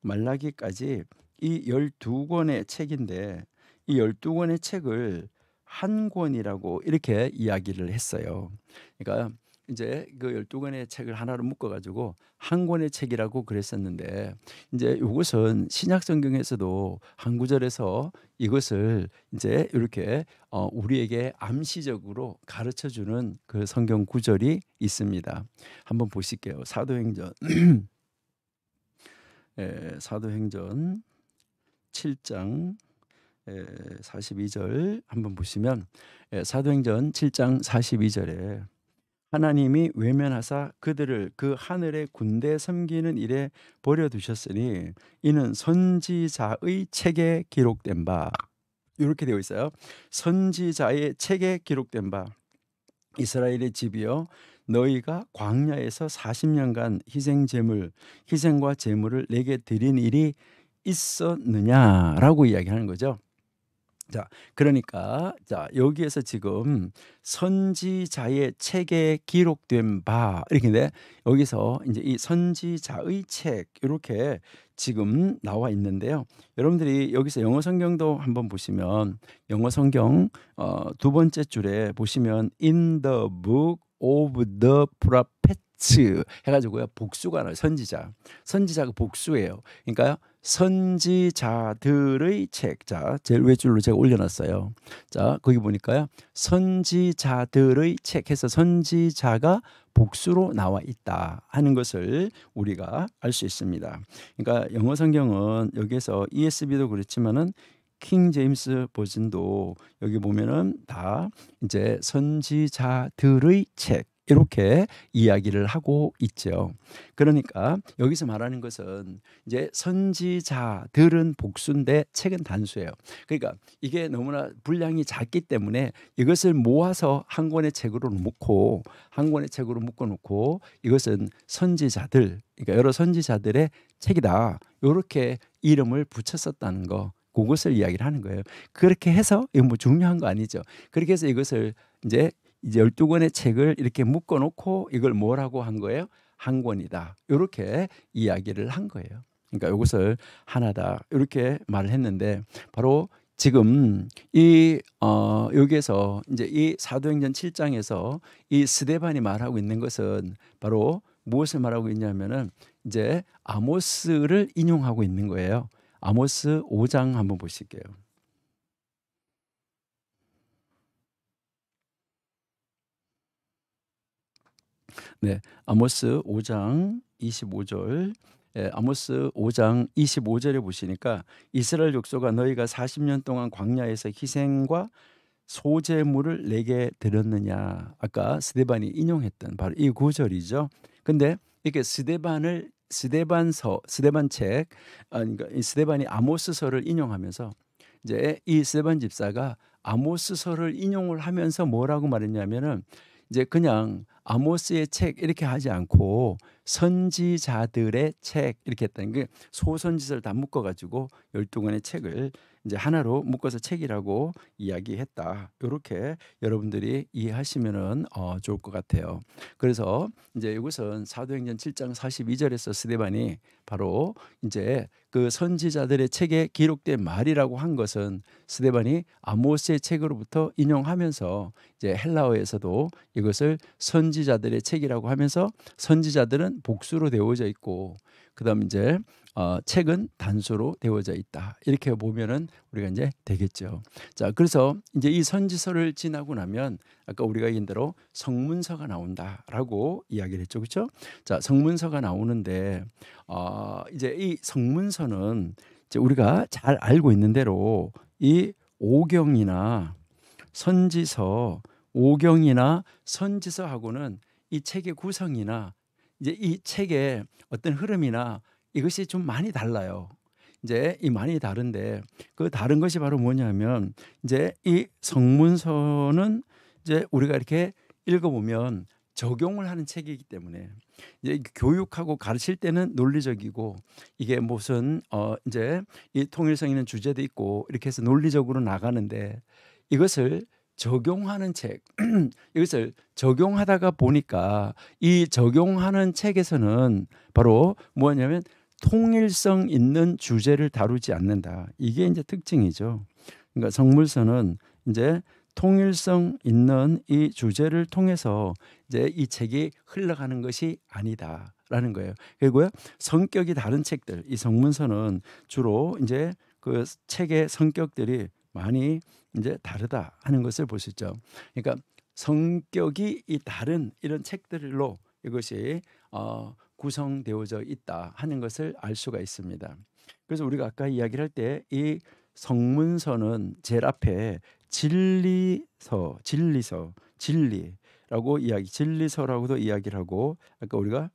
[SPEAKER 1] 말라기까지 이 12권의 책인데 이 12권의 책을 한 권이라고 이렇게 이야기를 했어요. 그러니까 이제 그 12권의 책을 하나로 묶어 가지고 한 권의 책이라고 그랬었는데 이제 이것은 신약 성경에서도 한 구절에서 이것을 이제 이렇게 우리에게 암시적으로 가르쳐 주는 그 성경 구절이 있습니다. 한번 보실게요. 사도행전 사도행전 7장 42절 한번 보시면 사도행전 7장 42절에 하나님이 외면하사 그들을 그 하늘의 군대 섬기는 일에 버려두셨으니 이는 선지자의 책에 기록된 바, 이렇게 되어 있어요. 선지자의 책에 기록된 바, 이스라엘의 집이여 너희가 광야에서 40년간 희생과 제물을 내게 드린 일이 있었느냐라고 이야기하는 거죠. 자, 그러니까 여기에서 지금 선지자의 책에 기록된 바 이렇게인데 여기서 이제 이 선지자의 책 이렇게 지금 나와 있는데요. 여러분들이 여기서 영어 성경도 한번 보시면 영어 성경 두 번째 줄에 보시면 in the book of the prophets 해가지고요 복수가 나와요. 선지자가 복수예요. 그러니까 선지자들의 책. 자, 제일 왼줄로 제가 올려놨어요. 자, 거기 보니까요 선지자들의 책 해서 선지자가 복수로 나와 있다 하는 것을 우리가 알 수 있습니다. 그러니까 영어 성경은 여기에서 ESV도 그렇지만은 킹 제임스 버전도 여기 보면은 다 이제 선지자들의 책 이렇게 이야기를 하고 있죠. 그러니까 여기서 말하는 것은 이제 선지자들은 복수인데 책은 단수예요. 그러니까 이게 너무나 분량이 작기 때문에 이것을 모아서 한 권의 책으로 묶고 놓고 이것은 선지자들, 그러니까 여러 선지자들의 책이다. 이렇게 이름을 붙였었다는 거. 그것을 이야기를 하는 거예요. 그렇게 해서 이거 뭐 중요한 거 아니죠. 그렇게 해서 이것을 이제 12권의 책을 이렇게 묶어 놓고 이걸 뭐라고 한 거예요? 한 권이다. 이렇게 이야기를 한 거예요. 그러니까 이것을 하나다 이렇게 말을 했는데 바로 지금 이 여기에서 이제 이 사도행전 7장에서 이 스데반이 말하고 있는 것은 바로 무엇을 말하고 있냐면은 이제 아모스를 인용하고 있는 거예요. 아모스 5장 한번 보실게요. 네, 아모스 5장 25절. 아모스 5장 25절에 보시니까 이스라엘 족속아 너희가 40년 동안 광야에서 희생과 소제물을 내게 드렸느냐. 아까 스데반이 인용했던 바로 이 구절이죠. 근데 이렇게 스데반 책, 그러니까 이 스데반이 아모스서를 인용하면서 이제 이 스데반 집사가 아모스서를 인용을 하면서 뭐라고 말했냐면은 이제 그냥 아모스의 책 이렇게 하지 않고 선지자들의 책 이렇게 했다는 게 소선지서를 다 묶어가지고 12권의 책을 이제 하나로 묶어서 책이라고 이야기했다. 이렇게 여러분들이 이해하시면은 좋을 것 같아요. 그래서 이제 이것은 사도행전 7장 42절에서 스데반이 바로 이제 그 선지자들의 책에 기록된 말이라고 한 것은 스데반이 아모스의 책으로부터 인용하면서 이제 헬라어에서도 이것을 선지자들의 책이라고 하면서 선지자들은 복수로 되어져 있고 그다음 이제 책은 단수로 되어져 있다. 이렇게 보면은 우리가 이제 되겠죠. 자, 그래서 이제 이 선지서를 지나고 나면 아까 우리가 얘기한 대로 성문서가 나온다라고 이야기를 했죠, 그렇죠? 자, 성문서가 나오는데 이제 이 성문서는 이제 우리가 잘 알고 있는 대로 이 오경이나 선지서, 오경이나 선지서하고는 이 책의 구성이나 이제 이 책의 어떤 흐름이나 이것이 좀 많이 달라요. 이제 이 많이 다른데 그 다른 것이 바로 뭐냐면 이제 이 성문서는 이제 우리가 이렇게 읽어보면 적용을 하는 책이기 때문에 이제 교육하고 가르칠 때는 논리적이고 이게 무슨 이제 이 통일성 있는 주제도 있고 이렇게 해서 논리적으로 나가는데 이것을 적용하는 책 이것을 적용하다가 보니까 이 적용하는 책에서는 바로 뭐냐면 통일성 있는 주제를 다루지 않는다. 이게 이제 특징이죠. 그러니까 성문서는 이제 통일성 있는 이 주제를 통해서 이제 이 책이 흘러가는 것이 아니다라는 거예요. 그리고요 성격이 다른 책들, 이 성문서는 주로 이제 그 책의 성격들이 많이 이제 다르다 하는 것을 볼 수 있죠. 그러니까 성격이 이 다른 이런 책들로 이것이 구성되어져 있다 하는 것을 알 수가 있습니다. 그래서 우리가 아까 이야기를 할 때 이 성문서는 제일 앞에 진리라고 진리서라고도 이야기를 하고 아까 우리가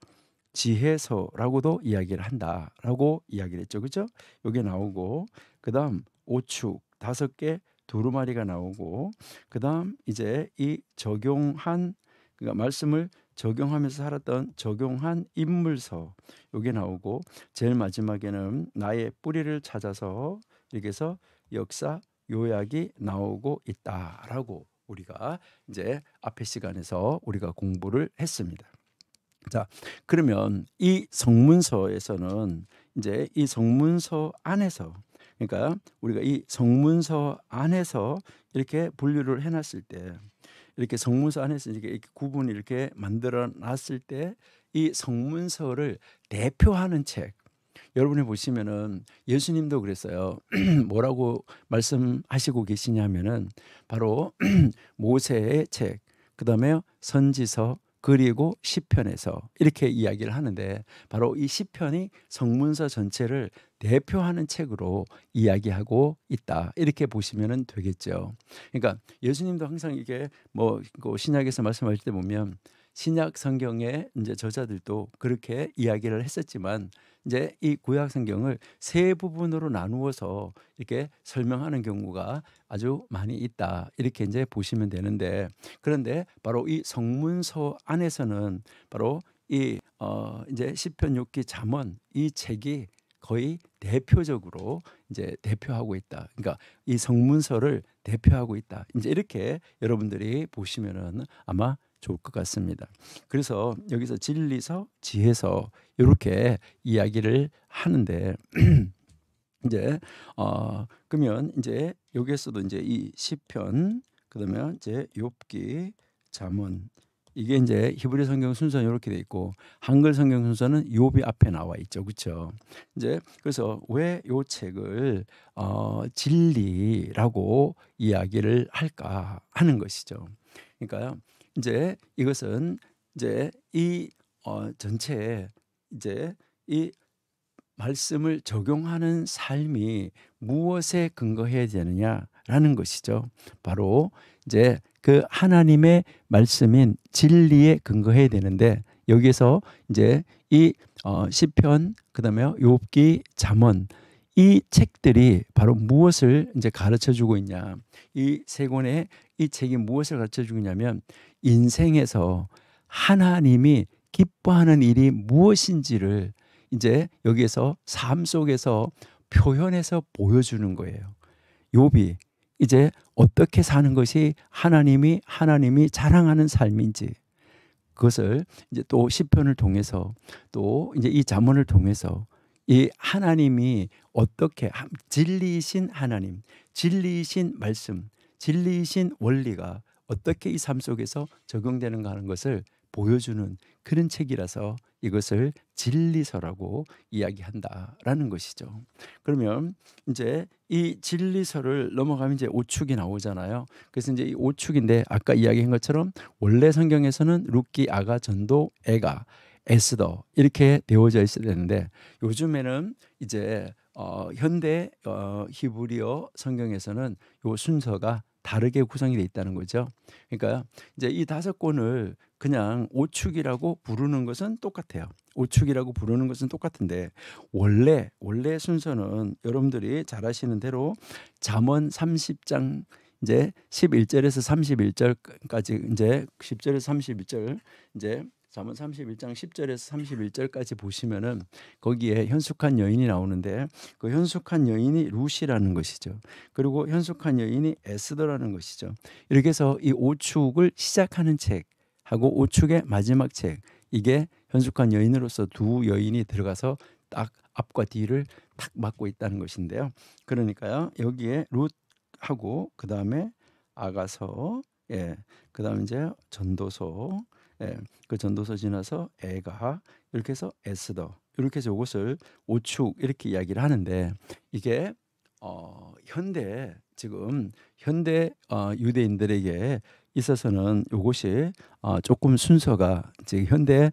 [SPEAKER 1] 지혜서라고도 이야기를 한다라고 이야기를 했죠, 그렇죠? 여기 나오고 그다음 오축 5개 두루마리가 나오고 그다음 이제 이 적용한 그러니까 말씀을 적용하면서 살았던 적용한 인물서 여기 나오고 제일 마지막에는 나의 뿌리를 찾아서 이렇게 해서 역사 요약이 나오고 있다라고 우리가 이제 앞의 시간에서 우리가 공부를 했습니다. 자, 그러면 이 성문서에서는 이제 이 성문서 안에서 그러니까 우리가 이 성문서 안에서 이렇게 분류를 해놨을 때 이렇게 성문서 안에서 이렇게 구분이 이렇게 만들어 놨을 때 이 성문서를 대표하는 책 여러분이 보시면은 예수님도 그랬어요. 뭐라고 말씀하시고 계시냐면은 바로 모세의 책, 그다음에 선지서 그리고 시편에서 이렇게 이야기를 하는데 바로 이 시편이 성문서 전체를 대표하는 책으로 이야기하고 있다. 이렇게 보시면 되겠죠. 그러니까 예수님도 항상 이게 뭐 신약에서 말씀하실 때 보면 신약 성경의 이제 저자들도 그렇게 이야기를 했었지만 이제 이 구약 성경을 세 부분으로 나누어서 이렇게 설명하는 경우가 아주 많이 있다. 이렇게 이제 보시면 되는데 그런데 바로 이 성문서 안에서는 바로 이 이제 시편, 욥기, 잠언 이 책이 거의 대표적으로 이제 대표하고 있다. 그러니까 이 성문서를 대표하고 있다. 이제 이렇게 여러분들이 보시면은 아마 좋을 것 같습니다. 그래서 여기서 진리서, 지혜서 이렇게 이야기를 하는데 이제 그러면 이제 여기에서도 이제 이 시편, 그다음에 이제 욥기, 잠언, 이게 이제 히브리 성경 순서는 이렇게 돼 있고 한글 성경 순서는 욥이 앞에 나와 있죠, 그렇죠? 이제 그래서 왜 요 책을 진리라고 이야기를 할까 하는 것이죠. 그러니까요, 이제 이것은 이제 이 전체 이제 이 말씀을 적용하는 삶이 무엇에 근거해야 되느냐라는 것이죠. 바로 이제 그 하나님의 말씀인 진리에 근거해야 되는데 여기서 이제 이 시편, 그다음에 욥기, 잠언, 이 책들이 바로 무엇을 이제 가르쳐 주고 있냐? 이 세 권의 이 책이 무엇을 가르쳐 주고 있냐면 인생에서 하나님이 기뻐하는 일이 무엇인지를 이제 여기에서 삶 속에서 표현해서 보여주는 거예요. 욥이 이제 어떻게 사는 것이 하나님이 자랑하는 삶인지 그것을 이제 또 시편을 통해서 또 이제 이 잠언을 통해서 이 하나님이 어떻게 진리이신 하나님, 진리이신 말씀, 진리이신 원리가 어떻게 이 삶 속에서 적용되는가 하는 것을 보여주는 그런 책이라서 이것을 진리서라고 이야기한다라는 것이죠. 그러면 이제 이 진리서를 넘어가면 이제 오축이 나오잖아요. 그래서 이제 이 오축인데 아까 이야기한 것처럼 원래 성경에서는 룻기, 아가, 전도, 에가, 에스더 이렇게 되어져 있어야 되는데 요즘에는 이제 현대 히브리어 성경에서는 요 순서가 다르게 구성이 되어 있다는 거죠. 그러니까 이제 이 5권을 그냥 오축이라고 부르는 것은 똑같아요. 오축이라고 부르는 것은 똑같은데 원래 순서는 여러분들이 잘 아시는 대로 잠언 30장 이제 11절에서 31절까지 이제 10절에서 31절 이제 잠언 31장 10절에서 31절까지 보시면은 거기에 현숙한 여인이 나오는데 그 현숙한 여인이 룻이라는 것이죠. 그리고 현숙한 여인이 에스더라는 것이죠. 이렇게 해서 이 오축을 시작하는 책하고 오축의 마지막 책 이게 현숙한 여인으로서 두 여인이 들어가서 딱 앞과 뒤를 탁 맡고 있다는 것인데요. 그러니까요. 여기에 룻하고 그다음에 아가서 그다음에 이제 전도서 그 전도서 지나서 에가 이렇게 해서 에스더 이렇게 해서 이것을 오축 이렇게 이야기를 하는데 이게 현대 지금 현대 유대인들에게 있어서는 이것이 조금 순서가 지금 현대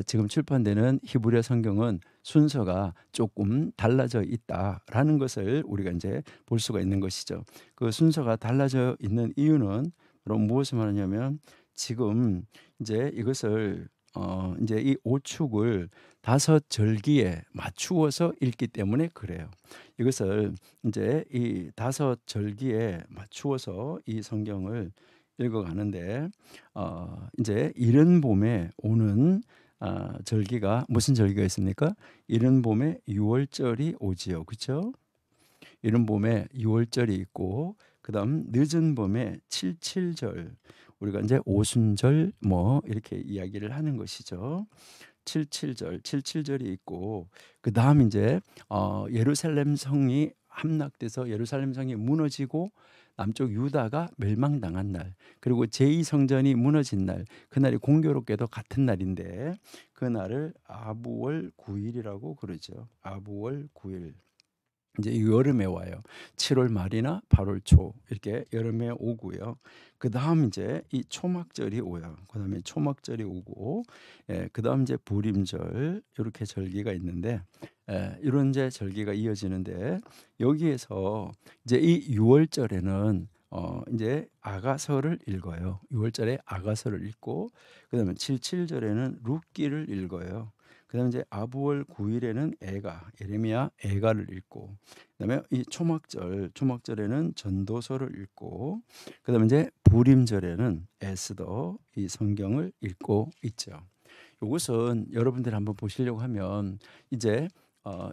[SPEAKER 1] 지금 출판되는 히브리어 성경은 순서가 조금 달라져 있다라는 것을 우리가 이제 볼 수가 있는 것이죠. 그 순서가 달라져 있는 이유는 바로 무엇을 말하냐면 지금 이제 이것을 이제 이 오축을 5절기에 맞추어서 읽기 때문에 그래요. 이것을 이제 이 5절기에 맞추어서 이 성경을 읽어가는데 이제 이른 봄에 오는 절기가 무슨 절기가 있습니까? 이른 봄에 유월절이 오지요, 그렇죠? 이른 봄에 유월절이 있고 그다음 늦은 봄에 칠칠절 우리가 이제 오순절 뭐 이렇게 이야기를 하는 것이죠. 칠칠절이 있고 그다음 이제 예루살렘 성이 함락돼서 예루살렘 성이 무너지고 남쪽 유다가 멸망당한 날 그리고 제2성전이 무너진 날 그날이 공교롭게도 같은 날인데 그날을 아부월 9일이라고 그러죠. 아부월 9일. 이제 여름에 와요. 7월 말이나 8월 초 이렇게 여름에 오고요. 그다음 이제 이 초막절이 오요. 그다음에 초막절이 오고 그다음 이제 부림절 이렇게 절기가 있는데 이런 이제 절기가 이어지는데 여기에서 이제 이 6월절에는 이제 아가서를 읽어요. 6월절에 아가서를 읽고 그다음에 77절에는 룻기를 읽어요. 그다음에 이제 아부월 9일에는 예레미야 에가를 읽고 그다음에 이 초막절에는 전도서를 읽고 그다음에 이제 부림절에는 에스더 이 성경을 읽고 있죠. 이것은 여러분들이 한번 보시려고 하면 이제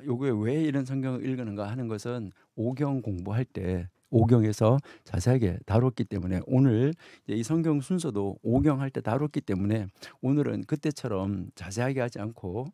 [SPEAKER 1] 요거에 왜 이런 성경을 읽는가 하는 것은 오경 공부할 때 오경에서 자세하게 다뤘기 때문에 오늘 이제 이 성경 순서도 오경 할 때 다뤘기 때문에 오늘은 그때처럼 자세하게 하지 않고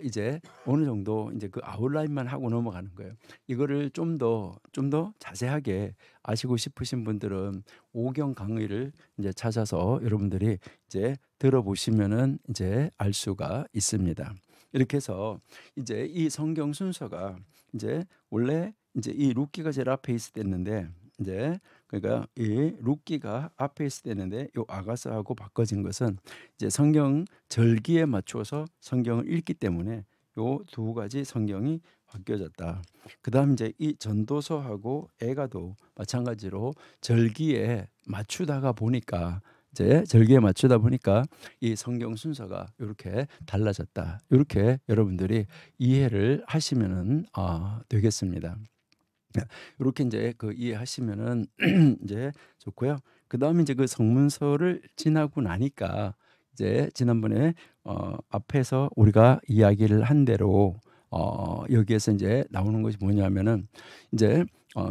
[SPEAKER 1] 이제 어느 정도 이제 그 아웃라인만 하고 넘어가는 거예요. 이거를 좀 더 자세하게 아시고 싶으신 분들은 오경 강의를 이제 찾아서 여러분들이 이제 들어보시면은 이제 알 수가 있습니다. 이렇게 해서 이제 이 성경 순서가 이제 원래 이제 이 룻기가 제일 앞에 있을 때였는데 이제 그러니까 이 룻기가 앞에 있을 때였는데 요 아가서하고 바꿔진 것은 이제 성경 절기에 맞추어서 성경을 읽기 때문에 요 두 가지 성경이 바뀌어졌다. 그다음 이제 이 전도서하고 애가도 마찬가지로 절기에 맞추다가 보니까 이제 절기에 맞추다 보니까 이 성경 순서가 이렇게 달라졌다. 이렇게 여러분들이 이해를 하시면은 되겠습니다. 이렇게 이제 그 이해하시면은 이제 좋고요. 그다음에 이제 그 성문서를 지나고 나니까 이제 지난번에 앞에서 우리가 이야기를 한 대로 여기에서 이제 나오는 것이 뭐냐면은 이제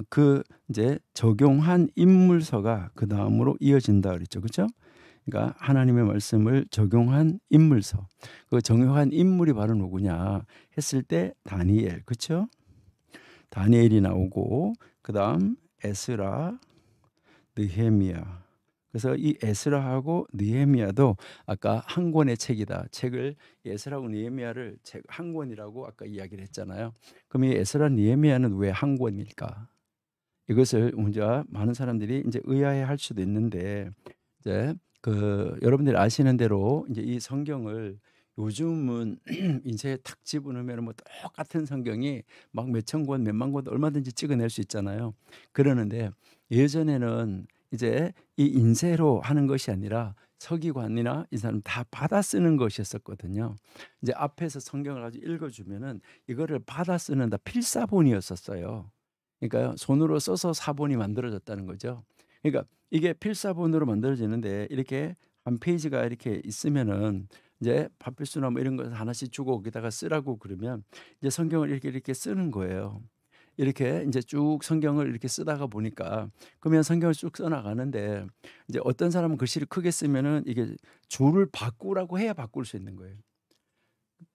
[SPEAKER 1] 그 이제 적용한 인물서가 그 다음으로 이어진다 그랬죠, 그렇죠? 그러니까 하나님의 말씀을 적용한 인물서, 그 적용한 인물이 바로 누구냐 했을 때 다니엘, 그렇죠? 다니엘이 나오고 그다음 에스라, 느헤미야. 그래서 이 에스라하고 느헤미야도 아까 한 권의 책이다. 책을 에스라하고 느헤미야를 책 한 권이라고 아까 이야기를 했잖아요. 그럼 이 에스라 느헤미야는 왜 한 권일까? 이것을 먼저 많은 사람들이 이제 의아해할 수도 있는데 이제 그 여러분들이 아시는 대로 이제 이 성경을 요즘은 인쇄에 탁 집어넣으면 뭐 똑같은 성경이 막 몇천 권, 몇만 권 얼마든지 찍어낼 수 있잖아요. 그러는데 예전에는 이제 이 인쇄로 하는 것이 아니라 서기관이나 이 사람 다 받아 쓰는 것이었었거든요. 이제 앞에서 성경을 가지고 읽어주면은 이거를 받아 쓰는 다 필사본이었었어요. 그러니까요, 손으로 써서 사본이 만들어졌다는 거죠. 그러니까 이게 필사본으로 만들어지는데 이렇게 한 페이지가 이렇게 있으면은 이제 파필수나 뭐 이런 거 하나씩 주고 거기다가 쓰라고 그러면 이제 성경을 이렇게 쓰는 거예요. 이렇게 이제 쭉 성경을 이렇게 쓰다가 보니까 그러면 성경을 쭉 써나가는데 이제 어떤 사람은 글씨를 크게 쓰면은 이게 줄을 바꾸라고 해야 바꿀 수 있는 거예요.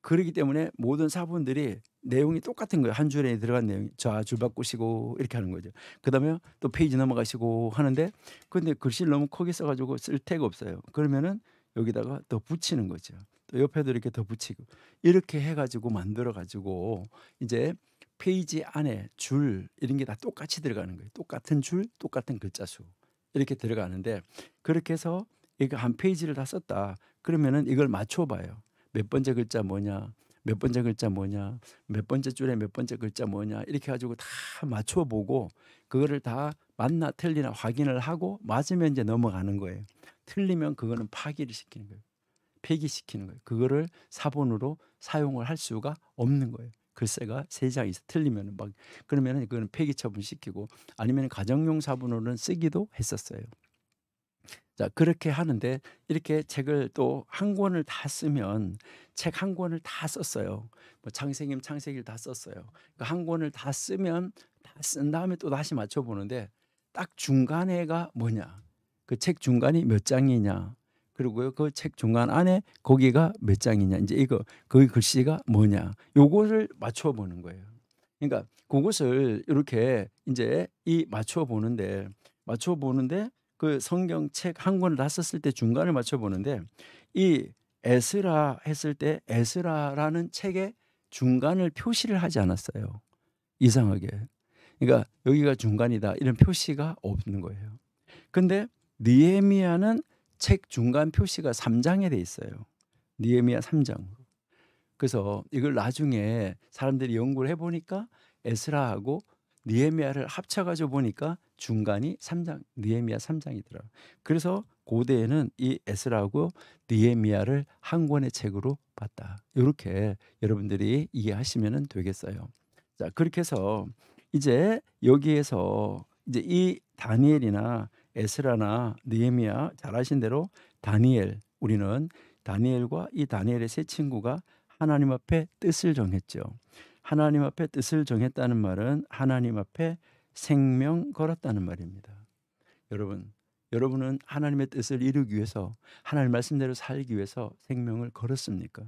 [SPEAKER 1] 그러기 때문에 모든 사본들이 내용이 똑같은 거예요. 한 줄에 들어간 내용이. 자, 줄 바꾸시고 이렇게 하는 거죠. 그다음에 또 페이지 넘어가시고 하는데 근데 글씨를 너무 크게 써 가지고 쓸 데가 없어요. 그러면은 여기다가 더 붙이는 거죠. 또 옆에도 이렇게 더 붙이고 이렇게 해 가지고 만들어 가지고 이제 페이지 안에 줄 이런 게 다 똑같이 들어가는 거예요. 똑같은 줄, 똑같은 글자 수. 이렇게 들어가는데 그렇게 해서 이거 한 페이지를 다 썼다. 그러면은 이걸 맞춰 봐요. 몇 번째 글자 뭐냐? 몇 번째 글자 뭐냐? 몇 번째 줄에 몇 번째 글자 뭐냐? 이렇게 가지고 다 맞춰 보고 그거를 다 맞나 틀리나 확인을 하고 맞으면 이제 넘어가는 거예요. 틀리면 그거는 파기를 시키는 거예요. 폐기시키는 거예요. 그거를 사본으로 사용을 할 수가 없는 거예요. 글쎄가 세 장이 틀리면은 막 그러면은 그거는 폐기 처분시키고 아니면 가정용 사본으로는 쓰기도 했었어요. 자, 그렇게 하는데 이렇게 책을 또 한 권을 다 쓰면 책 한 권을 다 썼어요. 뭐 창세기면 창세기를 다 썼어요. 그러니까 한 권을 다 쓰면 다 쓴 다음에 또 다시 맞춰 보는데 딱 중간에가 뭐냐? 그 책 중간이 몇 장이냐? 그리고요, 그 책 중간 안에 거기가 몇 장이냐? 이제 이거 그 글씨가 뭐냐? 요거를 맞춰 보는 거예요. 그러니까 그것을 이렇게 이제 이 맞춰 보는데 그 성경책 한 권을 다 썼을 때 중간을 맞춰 보는데 이 에스라 했을 때 에스라라는 책의 중간을 표시를 하지 않았어요. 이상하게. 그러니까 여기가 중간이다 이런 표시가 없는 거예요. 근데 느헤미야는 책 중간 표시가 3장에 돼 있어요. 느헤미야 3장. 그래서 이걸 나중에 사람들이 연구를 해 보니까 에스라하고 느헤미야를 합쳐 가지고 보니까 중간이 3장, 느헤미야 3장이더라. 그래서 고대에는 이 에스라하고 느헤미야를 한 권의 책으로 봤다. 요렇게 여러분들이 이해하시면 되겠어요. 자, 그렇게 해서 이제 여기에서 이제 이 다니엘이나 에스라나 느헤미야 잘 아신 대로 다니엘, 우리는 다니엘과 이 다니엘의 세 친구가 하나님 앞에 뜻을 정했죠. 하나님 앞에 뜻을 정했다는 말은 하나님 앞에 생명 걸었다는 말입니다. 여러분은 하나님의 뜻을 이루기 위해서 하나님 말씀대로 살기 위해서 생명을 걸었습니까?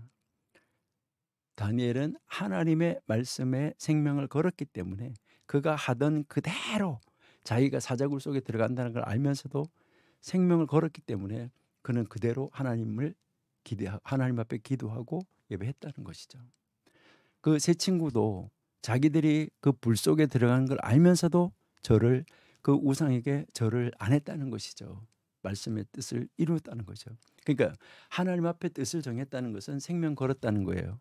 [SPEAKER 1] 다니엘은 하나님의 말씀에 생명을 걸었기 때문에 그가 하던 그대로 자기가 사자굴 속에 들어간다는 걸 알면서도 생명을 걸었기 때문에 그는 그대로 하나님 앞에 기도하고 예배했다는 것이죠. 그 세 친구도 자기들이 그 불 속에 들어가는 걸 알면서도 그 우상에게 절을 안 했다는 것이죠. 말씀의 뜻을 이루었다는 거죠. 그러니까 하나님 앞에 뜻을 정했다는 것은 생명 걸었다는 거예요.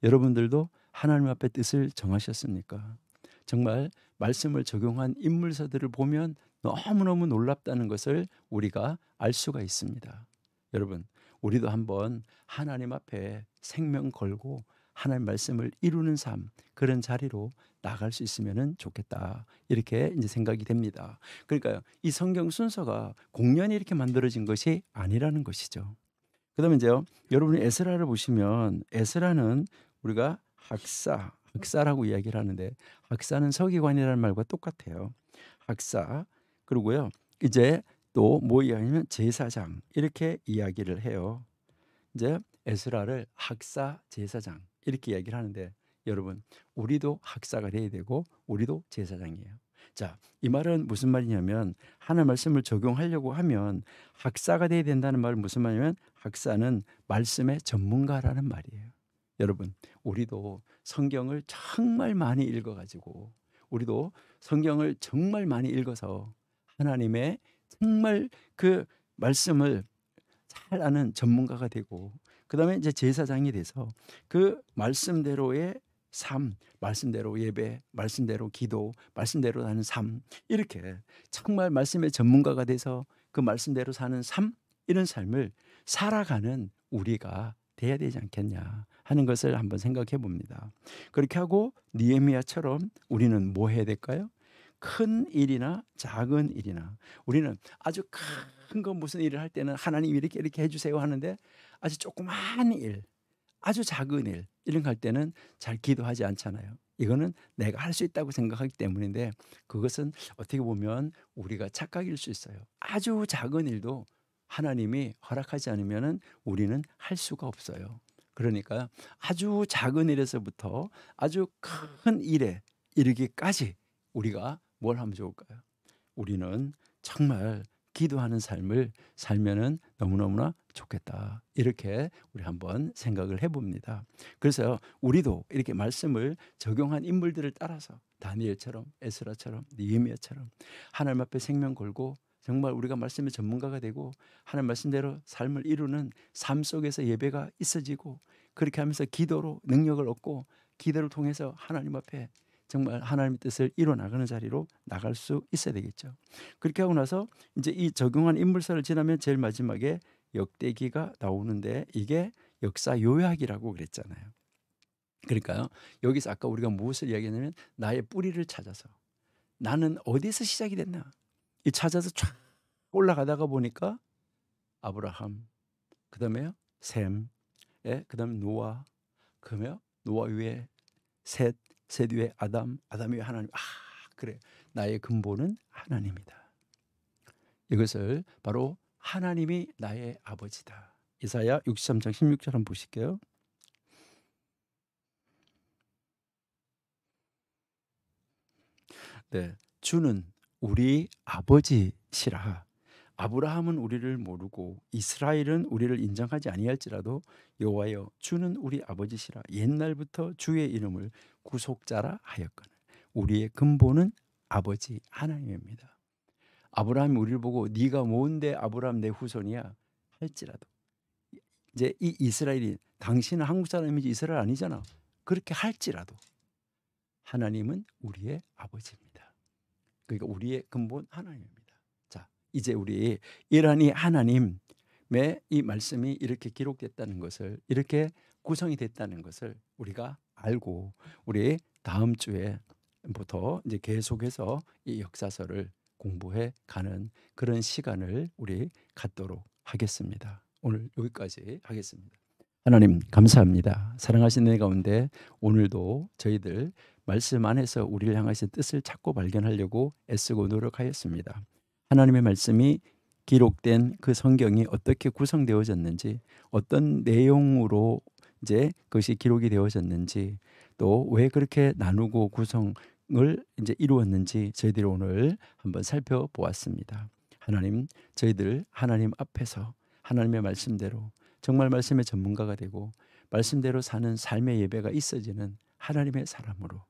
[SPEAKER 1] 여러분들도 하나님 앞에 뜻을 정하셨습니까? 정말 말씀을 적용한 인물서들을 보면 너무너무 놀랍다는 것을 우리가 알 수가 있습니다. 여러분, 우리도 한번 하나님 앞에 생명 걸고 하나님 말씀을 이루는 삶, 그런 자리로 나갈 수 있으면 좋겠다, 이렇게 이제 생각이 됩니다. 그러니까 이 성경 순서가 공연히 이렇게 만들어진 것이 아니라는 것이죠. 그다음에 이제요, 여러분이 에스라를 보시면 에스라는 우리가 학사라고 이야기를 하는데, 학사는 서기관이라는 말과 똑같아요. 학사. 그리고요, 이제 또 뭐 이야기하면 제사장, 이렇게 이야기를 해요. 이제 에스라를 학사 제사장 이렇게 이야기를 하는데, 여러분, 우리도 학사가 돼야 되고 우리도 제사장이에요. 자, 이 말은 무슨 말이냐면, 하나님 말씀을 적용하려고 하면 학사가 돼야 된다는 말은 무슨 말이냐면, 학사는 말씀의 전문가라는 말이에요. 여러분, 우리도 성경을 정말 많이 읽어가지고, 우리도 성경을 정말 많이 읽어서 하나님의 정말 그 말씀을 잘 아는 전문가가 되고, 그 다음에 이제 제사장이 돼서 그 말씀대로의 삶, 말씀대로 예배, 말씀대로 기도, 말씀대로 사는 삶, 이렇게 정말 말씀의 전문가가 돼서 그 말씀대로 사는 삶, 이런 삶을 살아가는 우리가 돼야 되지 않겠냐 하는 것을 한번 생각해 봅니다. 그렇게 하고 느헤미야처럼 우리는 뭐 해야 될까요? 큰 일이나 작은 일이나, 우리는 아주 큰 거 무슨 일을 할 때는 하나님 이렇게 해주세요 하는데, 아주 조그만 일, 아주 작은 일, 이런 거 할 때는 잘 기도하지 않잖아요. 이거는 내가 할 수 있다고 생각하기 때문인데, 그것은 어떻게 보면 우리가 착각일 수 있어요. 아주 작은 일도 하나님이 허락하지 않으면 우리는 할 수가 없어요. 그러니까 아주 작은 일에서부터 아주 큰 일에 이르기까지 우리가 뭘 하면 좋을까요? 우리는 정말 기도하는 삶을 살면은 너무너무나 좋겠다, 이렇게 우리 한번 생각을 해봅니다. 그래서 우리도 이렇게 말씀을 적용한 인물들을 따라서 다니엘처럼, 에스라처럼, 느헤미야처럼 하나님 앞에 생명 걸고 정말 우리가 말씀의 전문가가 되고 하나님 말씀대로 삶을 이루는 삶 속에서 예배가 있어지고, 그렇게 하면서 기도로 능력을 얻고 기도를 통해서 하나님 앞에 정말 하나님의 뜻을 이뤄나가는 자리로 나갈 수 있어야 되겠죠. 그렇게 하고 나서 이제 이 적용한 인물사를 지나면 제일 마지막에 역대기가 나오는데, 이게 역사 요약이라고 그랬잖아요. 그러니까요, 여기서 아까 우리가 무엇을 이야기했냐면, 나의 뿌리를 찾아서 나는 어디서 시작이 됐나, 이 찾아서 쫙 올라가다가 보니까 아브라함, 그 다음에 셈, 그 다음에 노아, 그러면 노아 위에 셋, 셋 위에 아담, 아담 위에 하나님. 그래, 나의 근본은 하나님이다. 이것을 바로 하나님이 나의 아버지다. 이사야 63장 16절 한번 보실게요. 네, 주는 우리 아버지시라. 아브라함은 우리를 모르고 이스라엘은 우리를 인정하지 아니할지라도 여호와여, 주는 우리 아버지시라. 옛날부터 주의 이름을 구속자라 하였거늘. 우리의 근본은 아버지 하나님입니다. 아브라함이 우리를 보고 네가 뭔데 아브라함 내 후손이야 할지라도, 이제 이 이스라엘이, 당신은 한국 사람이지 이스라엘 아니잖아, 그렇게 할지라도 하나님은 우리의 아버지입니다. 그러니까 우리의 근본 하나님입니다. 자, 이제 우리 이러한 이 하나님의 이 말씀이 이렇게 기록됐다는 것을, 이렇게 구성이 됐다는 것을 우리가 알고, 우리 다음 주에부터 이제 계속해서 이 역사서를 공부해 가는 그런 시간을 우리 갖도록 하겠습니다. 오늘 여기까지 하겠습니다. 하나님 감사합니다. 사랑하신 내 가운데 오늘도 저희들 말씀 안에서 우리를 향하신 뜻을 찾고 발견하려고 애쓰고 노력하였습니다. 하나님의 말씀이 기록된 그 성경이 어떻게 구성되어졌는지, 어떤 내용으로 이제 그것이 기록이 되어졌는지, 또 왜 그렇게 나누고 구성을 이제 이루었는지 저희들이 오늘 한번 살펴보았습니다. 하나님, 저희들 하나님 앞에서 하나님의 말씀대로 정말 말씀의 전문가가 되고 말씀대로 사는 삶의 예배가 있어지는 하나님의 사람으로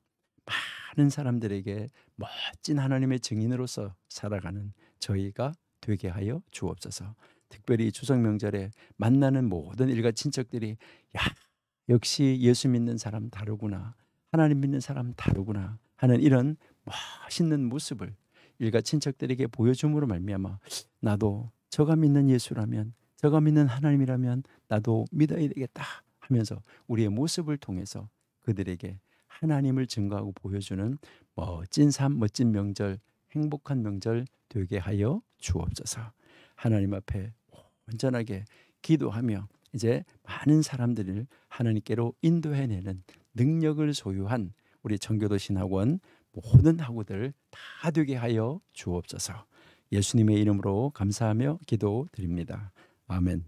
[SPEAKER 1] 많은 사람들에게 멋진 하나님의 증인으로서 살아가는 저희가 되게 하여 주옵소서. 특별히 추석 명절에 만나는 모든 일가 친척들이 야, 역시 예수 믿는 사람 다르구나, 하나님 믿는 사람 다르구나 하는 이런 멋있는 모습을 일가 친척들에게 보여줌으로 말미암아 나도 저가 믿는 예수라면, 저가 믿는 하나님이라면 나도 믿어야 되겠다 하면서 우리의 모습을 통해서 그들에게 하나님을 증거하고 보여주는 멋진 삶, 멋진 명절, 행복한 명절 되게 하여 주옵소서. 하나님 앞에 온전하게 기도하며 이제 많은 사람들을 하나님께로 인도해내는 능력을 소유한 우리 청교도 신학원 모든 학우들 다 되게 하여 주옵소서. 예수님의 이름으로 감사하며 기도드립니다. 아멘.